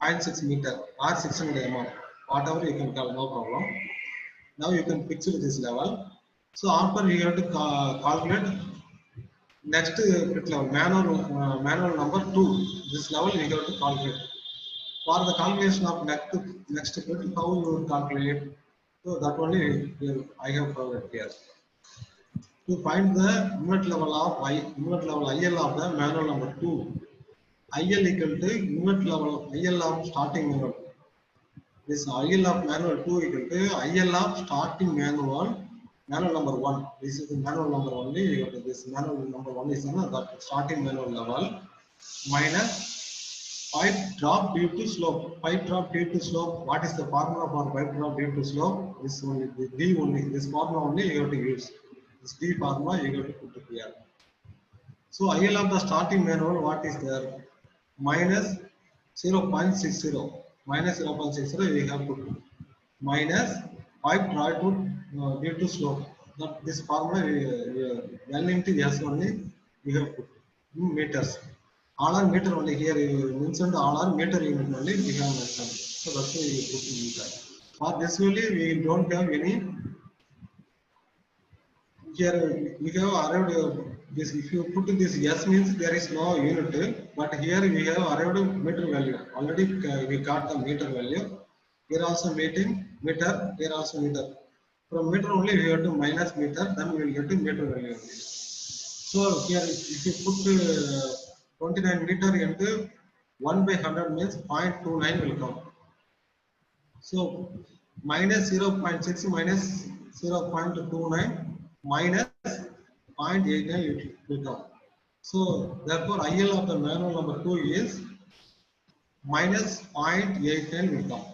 0.6 meter or 600 mm, whatever you can call, no problem. Now you can fix this level. So after you have to calculate next pit level, manual number 2. This level you have to calculate. For the calculation of next bit, how you will calculate? So that only I have provided here. To find the unit level of IL of the manual number 2. IL equal to unit level IL of starting manual. This IL of manual 2 equal to IL of starting manual number 1. This is the manual number only. This manual number 1 is that starting manual level minus pipe drop due to slope. Pipe drop due to slope. What is the formula for pipe drop due to slope? This only, the D only. This formula only you have to use. This D formula you have to put it here. So IL of the starting manual, what is there? Minus 0.60. Minus 0.60 we have put. Minus pipe drop due to slope. That this formula L into S only we have put in meters. All are meter only here. You mentioned all are meter unit only we have mentioned. So that's why we put in meter. For this only we don't have any. Here we have arrived this. If you put this S means there is no unit, but here we have arrived meter value. Already we got the meter value. Here also meter. Here also meter. From meter only we have to minus meter. Then we will get to meter value. So here if you put 29 meter into 1 by 100 means 0.29 will come. So minus 0.6 minus 0.29 minus 0.89 will come. So therefore IL of the manual number 2 is minus 0.89 will come.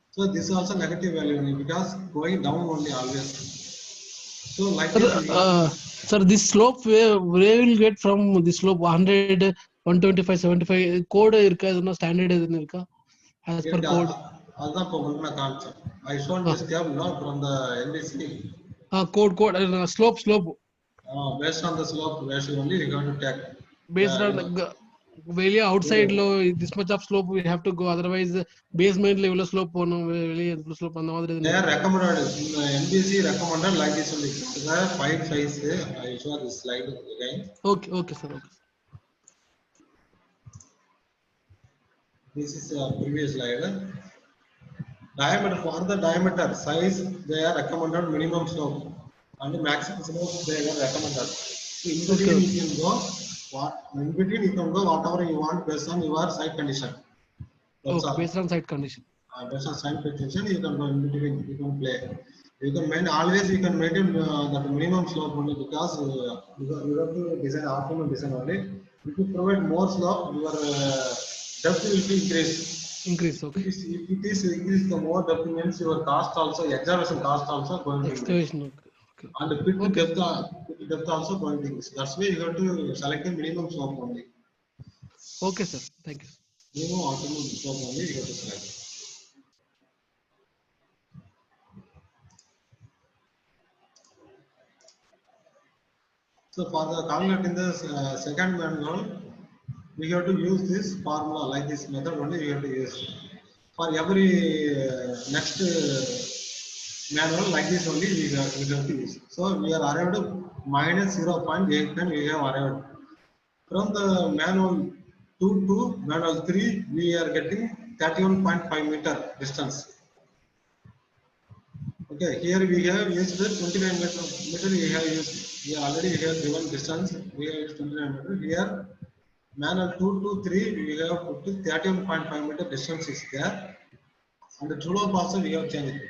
So this is also negative value only because going down only always. So like this. Sir, this slope where will get from the slope 100, 125, 75 code irka, standard as per code. I showed this table now from the NBC. Code slope. Based on the slope ratio only we got to take. Based on outside low, this much of slope we have to go. Otherwise, basement level of slope slope. They are recommended. NBC recommended like this only. There are 5 size. I show this slide again. Okay, sir. Okay. This is a previous slide. Diameter, for the diameter size, they are recommended minimum slope and maximum slope they are recommended. So in between you can go whatever you want based on your site condition. That's all. Based on site condition. Based on site condition, you can go in between. You can play. You can maintain the minimum slope only because you have to design optimal design only. If you provide more slope, your depth will be increased. Okay. If it is increased, the more depth means your cost also, excavation cost also going to increase. Okay. And the pit depth also going to increase. That's why you have to select a minimum slope only. Okay, sir. Thank you. Minimum optimum slope only you have to select. So for the calculating the second manual, we have to use this formula like this method only we have to use. For every next manual like this only we have to use. So we are arrived minus 0.89 we have arrived. From the manual 2 to manual 3 we are getting 31.5 meter distance. Okay, here we have used the 29 meter we have used. We already have given distance. We have used 29 meter. Here manual 2 to 3 we have put 31.5 meter distance is there. And the slope also we have changed.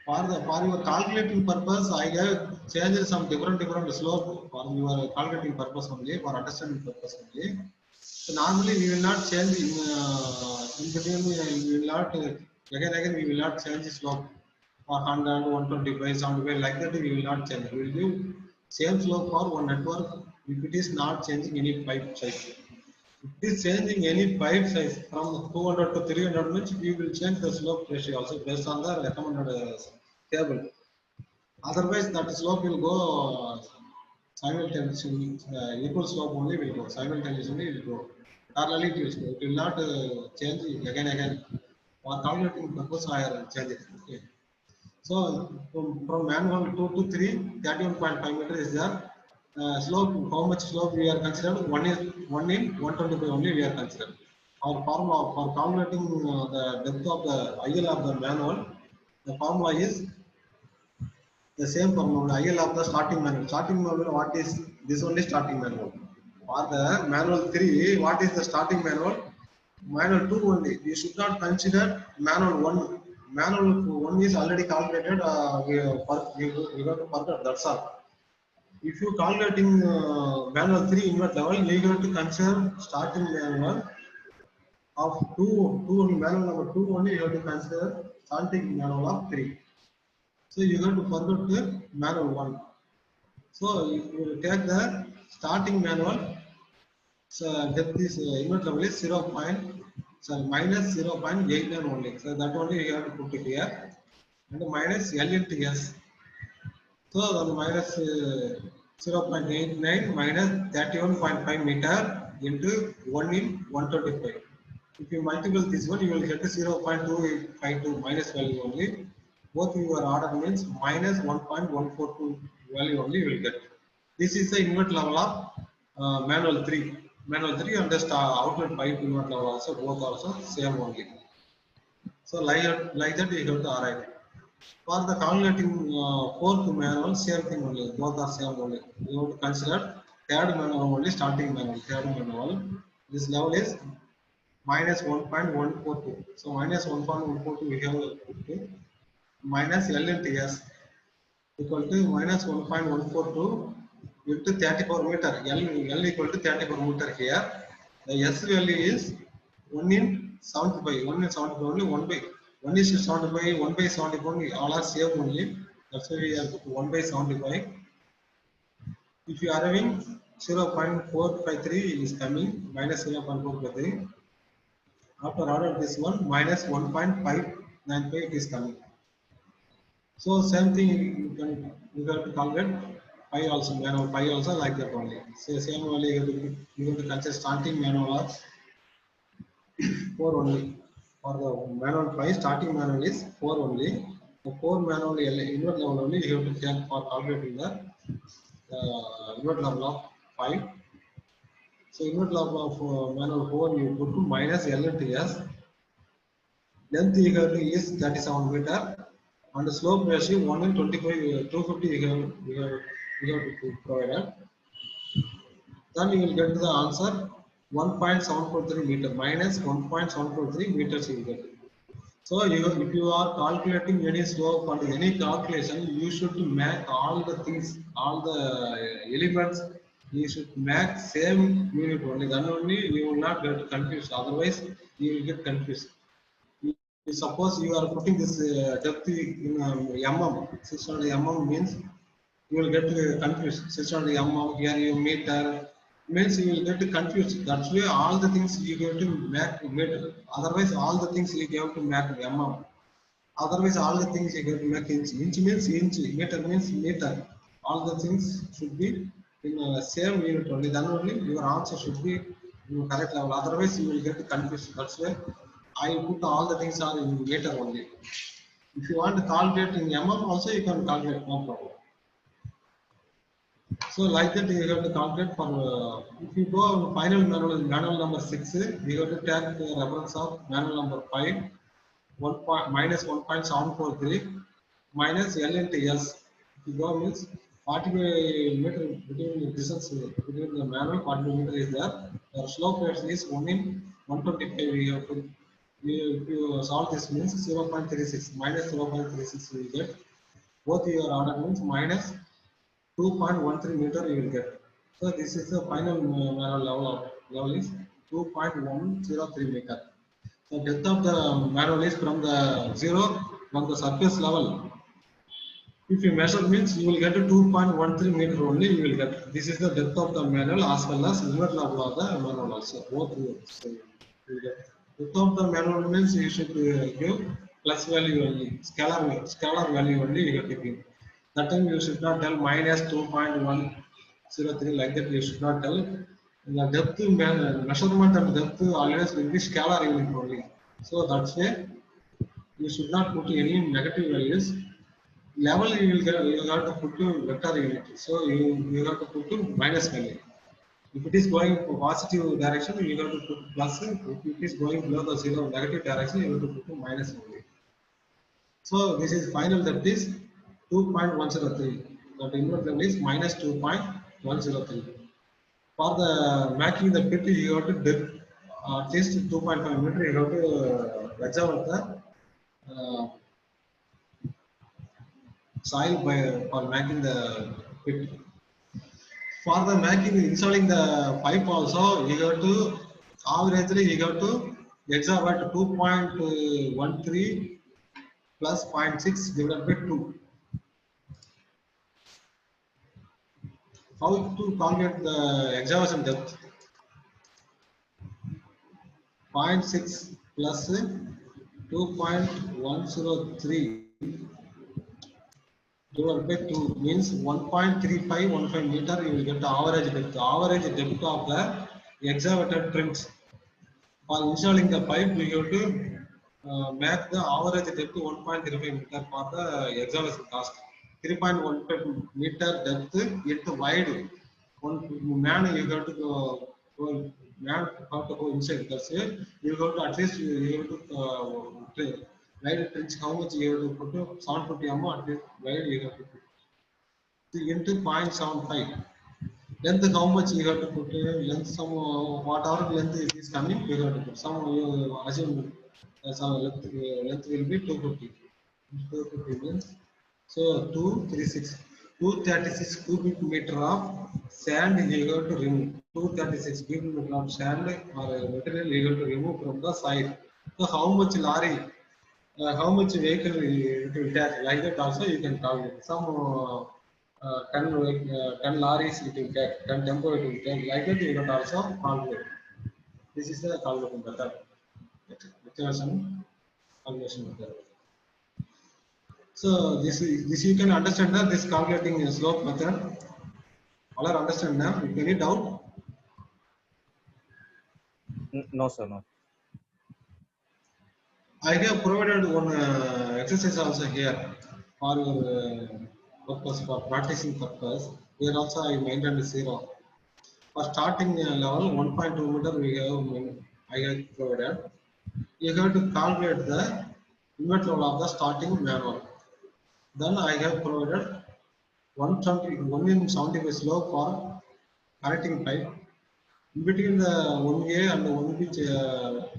For your calculating purpose, I have changed some different slope for your calculating purpose only, for understanding purpose only. So normally we will not change in between. We will not again we will not change the slope for 100, 125, 75 like that. We will not change. We will do same slope for one network if it is not changing any pipe size. If it is changing any pipe size from 200 to 300 means we will change the slope ratio also based on the recommended table. Otherwise, that slope will go simultaneously, equal slope only will go, simultaneously will go. Parallelly it will not change again. For calculating purpose, I will change it. Okay. So from manual 2 to 3, 31.5 meter is there. Slope, how much slope we are considered? 1 in 125 only we are considered. our formula for calculating the depth of the IL of the manhole, the formula is the same formula, IL of the starting manhole. Starting manhole, what is this only starting manhole? For the manual 3, what is the starting manhole? Manual 2 only. You should not consider manual 1. Manual 1 is already calculated. We got to forget. That's all. If you calculating manual 3 invert level, you have to consider starting manual of 2 only. Manual number 2 only you have to consider starting manual of 3. So you have to forget the manual 1. So if you take the starting manual, so depth is invert level is minus 0.89 only. So that only you have to put it here, and minus L into S. So the minus 0.89 minus 31.5 meter into 1 in 125. If you multiply this one, you will get 0.252 minus value only. Both your order means minus 1.142 value only you will get. This is the invert level of manual 3. Manual 3 and the outlet pipe invert level also, both also same only. So like that you have to arrive. For the calculating fourth manual, same thing only, both are same only. You have to consider third manual only, starting manual, third manual. This level is minus 1.142. So minus 1.142 we have to minus L into S equal to minus 1.142 into 34 meter. L equal to 34 meter here. The S value is 1 in 75. 1 in 75 only 1 by 1 is to 75, 1 by 75 all are same only. That's why we are 1 by 75. If you are having 0.453 is coming, minus 0.453. After order this one, minus 1.595 is coming. So same thing you have to calculate pi also, manual pi also like that only. So same only you have to consider starting manual of 4 only. For the manual pi, starting manual is 4 only. The 4 manual invert level only you have to check for calculating the invert level of 5. So invert level of manual 4 you put to minus L into S. Length is 37 meter. And the slope ratio 1 in 25, 250 we have to provide. Then you will get the answer 1.743 meter, minus 1.743 meters you will get. So if you are calculating any slope or any calculation, you should make all the things, all the elements, you should make same unit only. Then only you will not get confused. Otherwise, you will get confused. Suppose you are putting this depth in mm, 600 mm means you will get confused. 600 mm here you meter means you will get confused. That's why all the things you have to make meter. Otherwise, all the things you have to make mm. Otherwise, all the things you have to make inch. Inch means inch. Meter means meter. All the things should be in same unit only. Then only your answer should be in correct level. Otherwise, you will get confused. That's why I put all the things are in meter only. If you want to calculate in mm also, you can calculate, no problem. So like that you have to calculate for, if you go final manual number 6, you have to take the reference of manual number 5, minus 1.743 minus L into S. If you go means 40 meter between the distance between the manual, 40 meter is there. The slope rate is 1 in 125. We have to, if you solve this means 0.36 minus 0.36 you will get. Both your order means minus 2.13 meter you will get. So this is the final manual level is 2.103 meter. The depth of the manual is from the zero, from the surface level. If you measure means you will get a 2.13 meter only you will get. This is the depth of the manual as well as invert level of the manual also. Both you will get. Depth of the manual means you should give plus value only, scalar value only you have to give. That time you should not tell minus 2.103 like that. You should not tell. The depth measurement and depth always will be scalar unit only. So that's why you should not put any negative values. Level you will get, you have to put to vector unit. So you have to put to minus value. If it is going for positive direction, you have to put plus. If it is going below the zero negative direction, you have to put minus only. So this is final depth is 2.103. The inward level is minus 2.103. For the making the pit, you have to dip at least 2.5 meter. You have to examine the soil by for making the pit. For the making installing the pipe also, you have to averagely you have to excavate 2.13 plus 0.6 divided by 2. How to calculate the excavation depth? 0.6 plus 2.103 divided by 2 means 1.3515 meter. You will get the average depth. The average depth of the excavated trench. For installing the pipe, we have to make the average depth 1.35 meter for the excavation cost. 3.15 meter depth into wide. One man you have to man have to go inside because you have to at least you have to wide trench how much you have to put 750 mm at least wide you have to put into 0.75. Length how much you have to put length some whatever length is coming you have to put some you assume some length will be 250. 250 means so 236 cubic meter of sand you have to remove. 236 cubic meter of sand or material you have to remove from the site. So how much lorry how much vehicle it will take like that also you can calculate. Some 10 lorries it will take, 10 tempo it will take, like that you can also calculate. This is the calculation method. Calculation method. So this you can understand that this calculating slope method. All are understand now? If any doubt? No, sir, no. I have provided one exercise also here for your purpose, for practicing purpose. Here also I maintained zero. For starting level 1.2 meter we have I have provided. You have to calculate the inlet level of the starting manual. Then I have provided 175 slope for connecting pipe. In between the 1A and 1B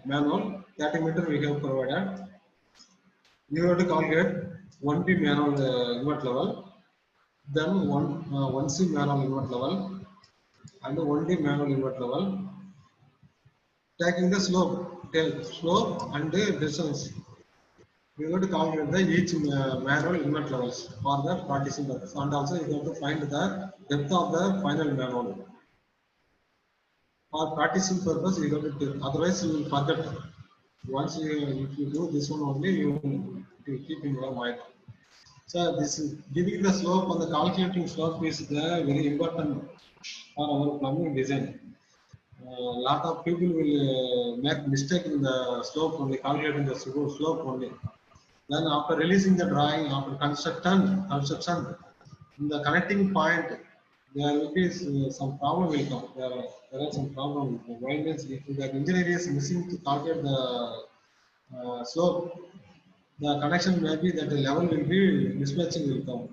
manual, 30 meter we have provided. You have to calculate 1B manual inlet level, then 1C manual inlet level, and 1D manual inlet level. Taking the slope, slope and the distance. You have to calculate the each manual inlet levels for the practicing purpose, and also you have to find the depth of the final manual. For practicing purpose, you have to do. Otherwise, you will forget. Once if you do this one only, you will keep in your mind. So this is giving the slope and the calculating slope is the very important for our plumbing design. Lot of people will make mistake in the slope only, calculating the slope only. Then after releasing the drawing, after construction, in the connecting point, there will be some problem will come. There are some problem. Why means if the engineer is missing to calculate the slope, the connection may be that the level will be mismatching will come.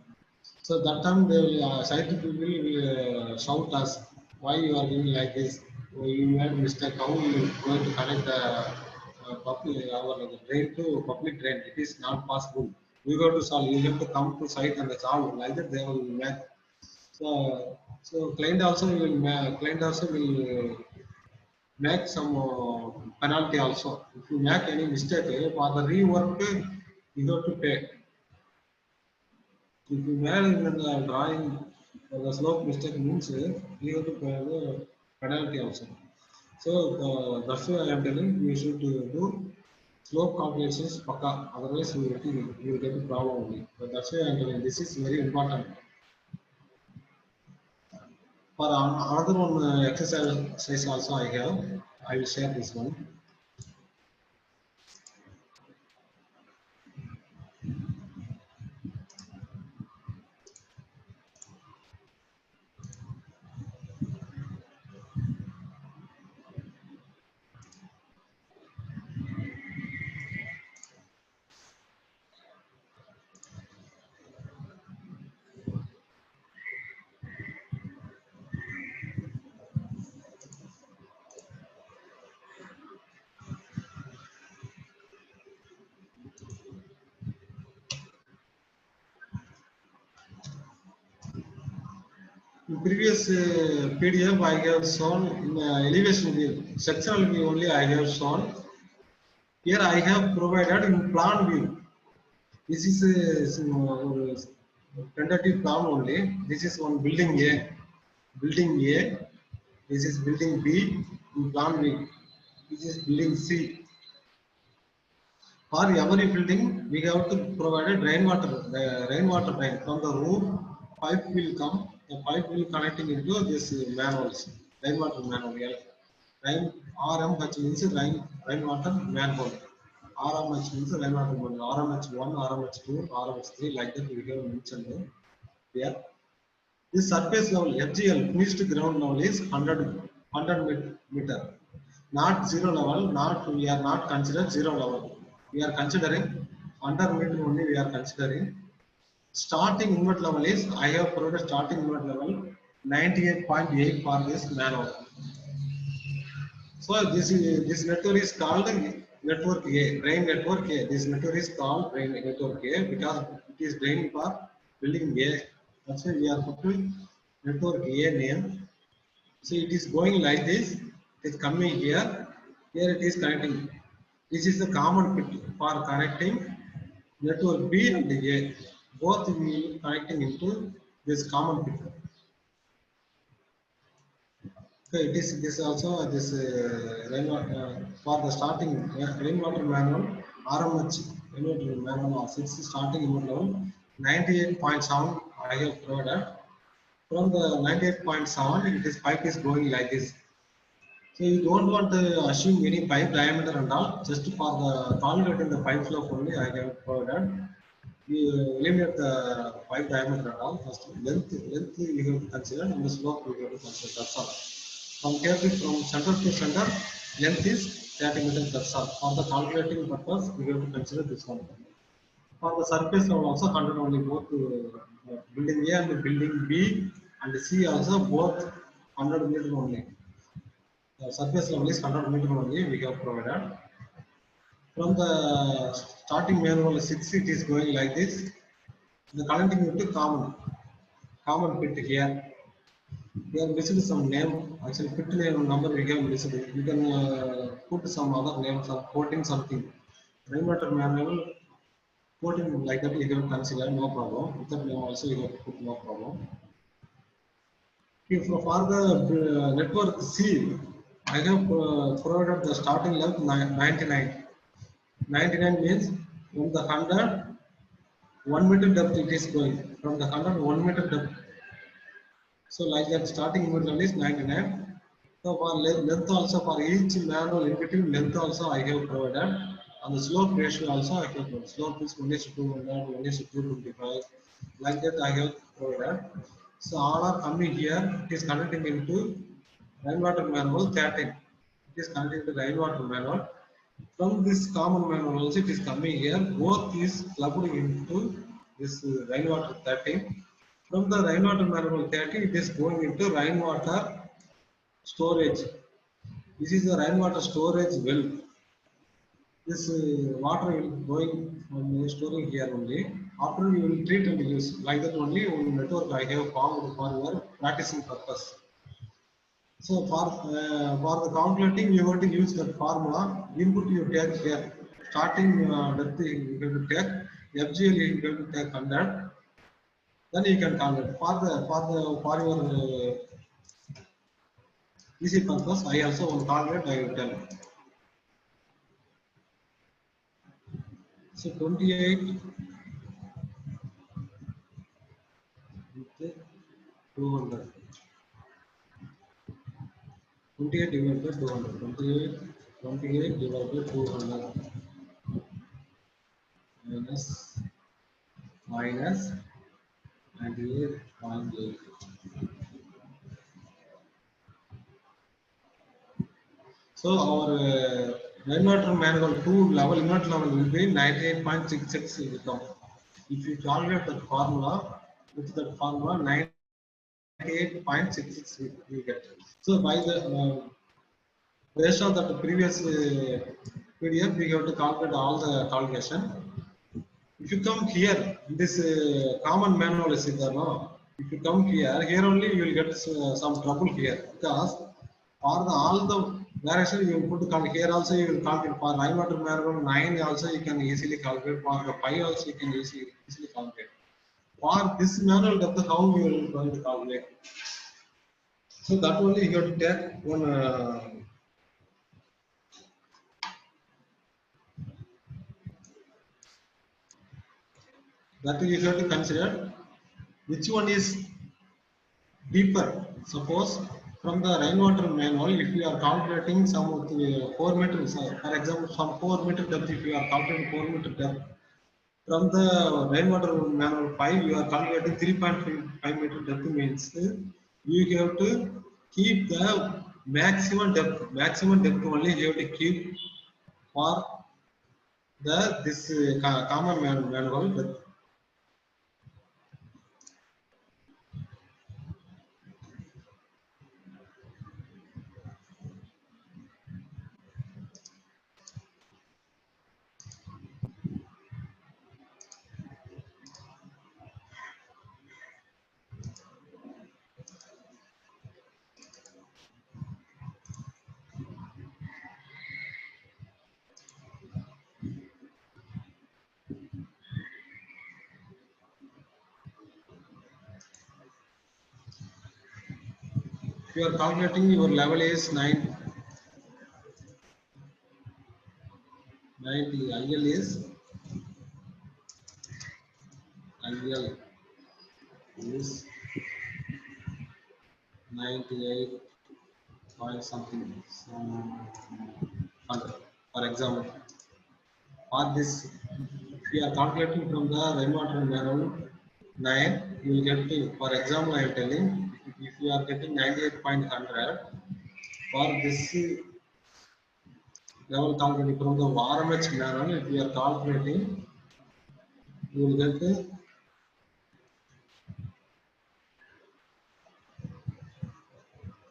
So that time they will site people will shout us why you are doing like this. You made mistake. How you going to connect the public our drain to public drain? It is not possible. You got to solve. You have to come to site and solve. Like that they will make. So client also will make some penalty also. If you make any mistake for the rework, you have to pay. If you made in the drawing the slope mistake means you have to pay the penalty also. So that's why I am telling you should do slope calculations pakka. Otherwise you will get a problem only. So that's why I am telling this is very important. For another one exercise also I have. I will share this one. In previous PDF, I have shown in elevation view, sectional view only I have shown. Here I have provided in plan view. This is a tentative plan only. This is one building A. Building A. This is building B in plan view. This is building C. For every building, we have to provide a rainwater tank from the roof. Pipe will come. The pipe will connecting into this manholes, rainwater manhole. Rain RMH means rainwater manhole. RMH means rainwater manhole. RMH 1, RMH 2, RMH 3, like that we have mentioned here. This surface level FGL finished ground level is 100 meter. Not zero level, we are not considered zero level. We are considering 100 meter only we are considering. Starting inward level is, I have provided starting inward level 98.8 for this manhole. So this network is called network A, drain network A. This network is called drain network A because it is draining for building A. That's why we are putting network A name. So it is going like this. It is coming here. Here it is connecting. This is the common pit for connecting network B and A. Both will be connecting into this common pit. So it is this also this for the starting rainwater manual RMH rainwater manual of 6 starting inward level 98.7 I have provided. From the 98.7 it is pipe is going like this. So you don't want to assume any pipe diameter and all, just for the calculating the pipe flow only I have provided. You eliminate the pipe diameter and all. First length you have to consider and the slope you have to consider. That's all. From center to center, length is 30 meters. That's all. For the calculating purpose, we have to consider this one. For the surface level also 100 only, both building A and building B and C also both 100 meter only. The surface level is 100 meter only we have provided. From the starting manual 6 it is going like this. The connecting into common pit here. We have missed some name. Actually, pit name number we have missed. You can put some other name, some quoting something. Rainwater manual quoting like that you can consider no problem. Without name also you have to put no problem. If for the network C, I have provided the starting length 99. 99 means from the 100, 1 meter depth it is going. From the 100, 1 meter depth. So like that starting inward is 99. So for length also for each manual in between length also I have provided. And the slope ratio also I have provided. Slope is 1:200, 1:225. Like that I have provided. So all are coming here. It is connecting into rainwater manual 13. It is connecting to rainwater manual. From this common manual also it is coming here. Both is plugged into this rainwater 13. From the rainwater manual 30, it is going into rainwater storage. This is the rainwater storage well. This water will going from storing here only. After you will treat and use like that only on network I have found for your practicing purpose. So for the calculating you want to use that formula. Input you take here. Starting depth you have to take. FGL you have to take 100. Then you can calculate for your easy purpose. I also will calculate. I will tell. So 28 with 200. 28 divided by 200. 28 divided by 200 minus 98.8. So our rainwater manual 2 level inward level will be 98.66 will come. If you calculate that formula, with that formula 98.66 we get. So by the based on that previous PDF, we have to calculate all the calculation. If you come here, this common manual is there, no? If you come here only you will get some trouble here, because for all the variation you will put here also you will calculate. For rainwater manual 9 also you can easily calculate. For the 5 also you can easily calculate. For this manual depth, how you will going to calculate? So that only you have to take one. That you have to consider which one is deeper. Suppose from the rainwater manual, if you are calculating some 4 meters, for example, some 4 meter depth, if you are calculating 4 meter depth, from the rainwater manual 5, you are calculating 3.5 meter depth means you have to keep the maximum depth. Maximum depth only you have to keep for this common manual depth. If you are calculating your level is 90, IL is 98 point something, some 100. For example, for this, if you are calculating from the rainwater manual 9, you will get to, for example, I am telling, if you are getting 98.100, for this level calculating from the RMH manual, if you are calculating, you will get to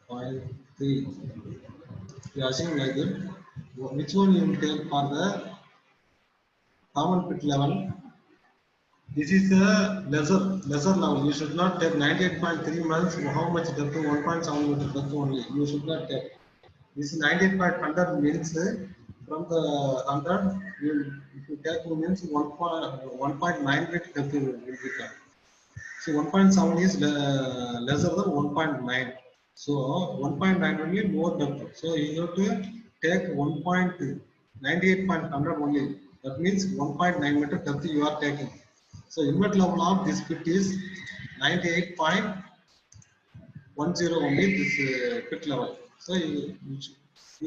0.3. You are saying like that. Which one you will take for the common pit level? This is a lesser level. You should not take 98.3 months. How much depth? 1.7 meter depth only. You should not take. This 98.100 means from the 100, if you take means 1.9 meter depth will become. So 1.7 is lesser than 1.9. So 1.9 only more depth. So you have to take 1.98.100 only. That means 1.9 meter depth you are taking. So inlet level of this pit is 98.10 only this pit level. So you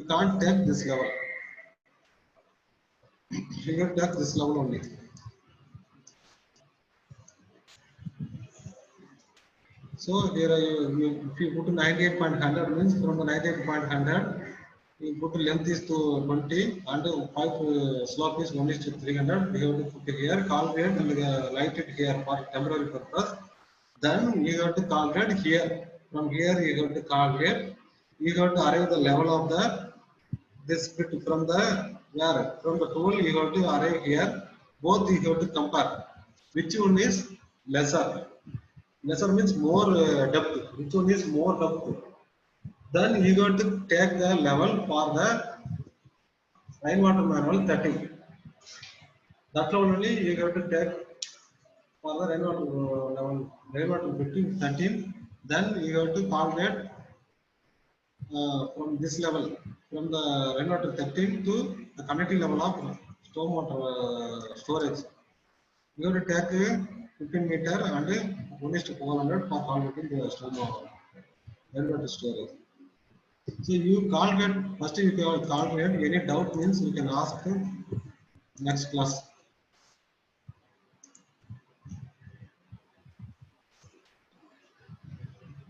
can't take this level. You can take this level only. So here if you put 98.100 means from the 98.100 you put length is to 20 and 5 slope is 1 is to 300. We have to put here calculate and light it here for temporary purpose. Then you have to calculate here. From here you have to calculate. You have to arrive the level of the this pit from the where from the tool you have to arrive here. Both you have to compare. Which one is lesser? Lesser means more depth. Which one is more depth? Then you got to take the level for the rainwater manual 30. That level only you got to take for the rainwater level, rainwater 15, 13. Then you have to calculate from this level, from the rainwater 13 to the connecting level of stormwater storage. You have to take 15 meter and 1 is to 400 for calculating the stormwater rainwater storage. So you calculate, first you can calculate, any doubt means you can ask next class.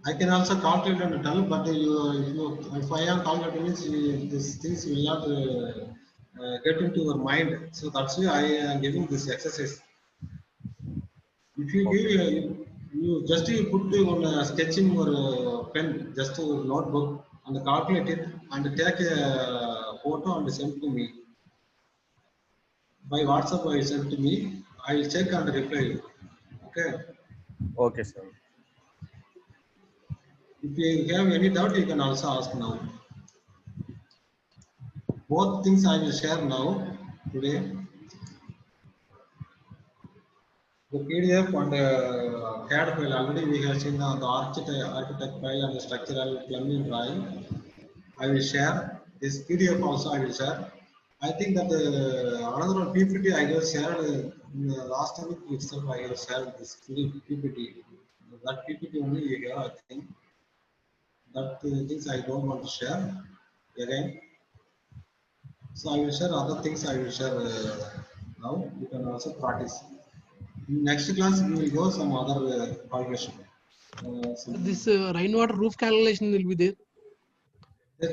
I can also calculate and tell, but if I am calculating means these things will not get into your mind. So that's why I am giving this exercise. If you give, you put on sketching or pen, just a notebook and calculate it and take a photo and send to me. By WhatsApp, I send to me. I will check and reply you. Okay. Okay, sir. If you have any doubt, you can also ask now. Both things I will share now today. The PDF and CAD file already we have seen the architect file and the structural plumbing drawing. I will share this PDF also. I will share. I think that another one PPT I just shared last week itself. I have shared this PPT. That PPT only you have. I think that things I don't want to share again. So I will share other things. I will share now. You can also practice. In next class we will go some other calculation. This rainwater roof calculation will be there.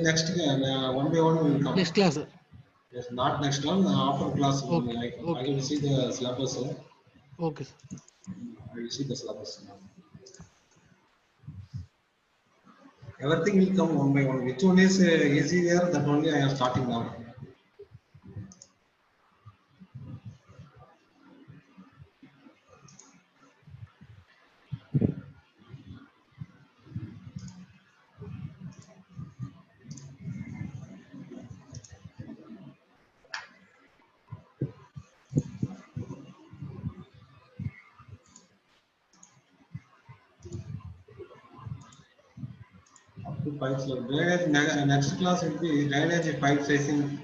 Next one by one will come. Next class. Yes, not next one. After class, Okay. I will see the syllabus. Okay. I will see the syllabus. Everything will come one by one. Which one is easier? That only I am starting now. Up to pipe size. Drainage, next class will be drainage pipe sizing,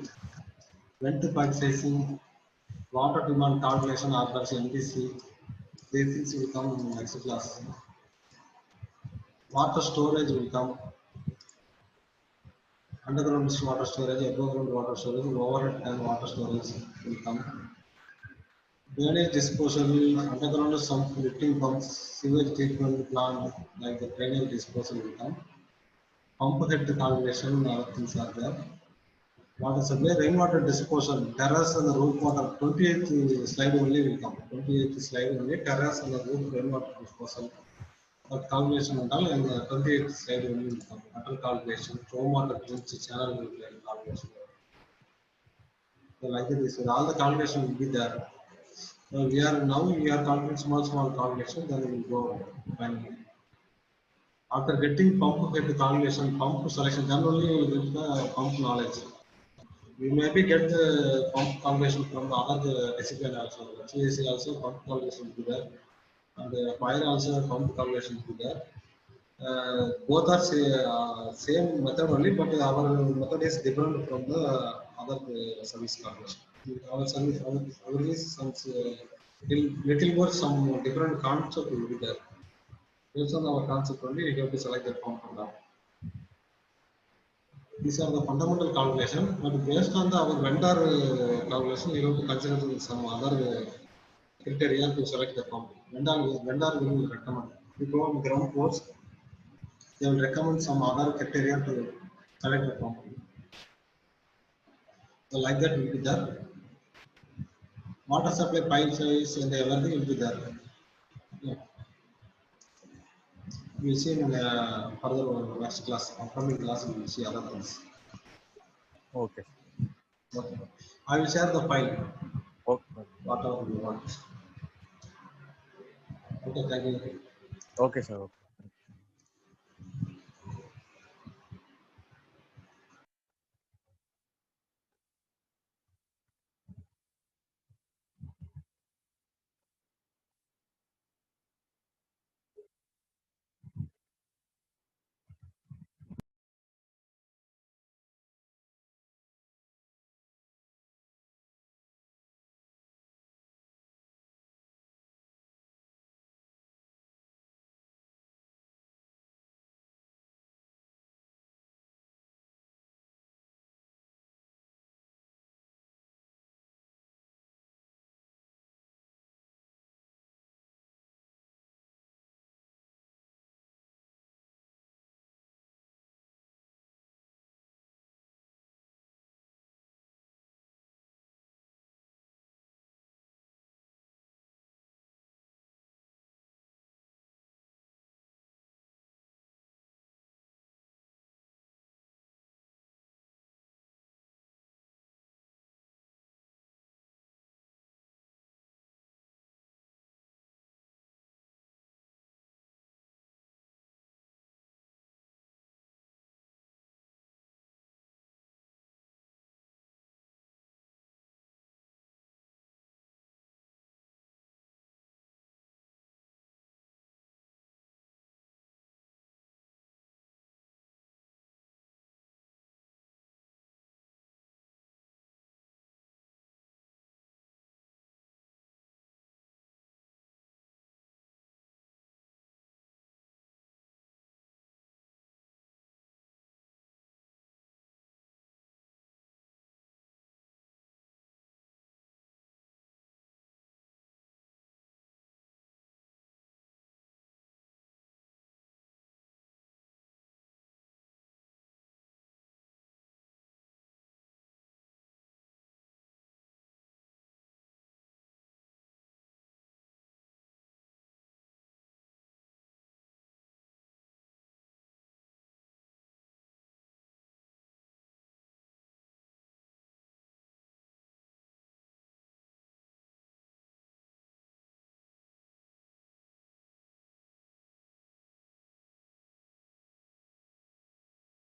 vent pipe sizing, water demand calculation, orders MDC. These things will come in next class. Water storage will come. Underground water storage, above ground water storage, overhead and water storage will come. Drainage disposal, underground sump lifting pumps, sewage treatment plant, like the drainage disposal will come. Pump head calculation, other things are there. Water supply, rainwater disposal, terrace and the roof water, 28th slide only will come. 28th slide only, terrace and the roof rainwater disposal. That calculation and all, and the 28th slide only will come. Water calculation, stormwater trench channel will be calculation. So like this, all the calculation will be there. So we are calculating small calculation, then we will go finally. After getting pump head calculation, pump selection, then only you will get the pump knowledge. We maybe get the pump calculation from the other discipline also. HVAC also pump calculation to there, and fire also pump calculation to there. Both are same method only, but our method is different from the other service calculation. Our service, our is some little more some different concept will be there. Based on our concept only, we have to select the pump and all. These are the fundamental calculation, but based on our vendor calculation, you have to consider some other criteria to select the pump. Vendor will recommend. If you go on ground force, they will recommend some other criteria to select the pump. So like that will be there. Water supply pipe size and everything will be there. Yeah. We will see in further next class, upcoming class, we will see other things. Okay. Okay. I will share the file, Okay. whatever you want. Okay, thank you. Okay, sir.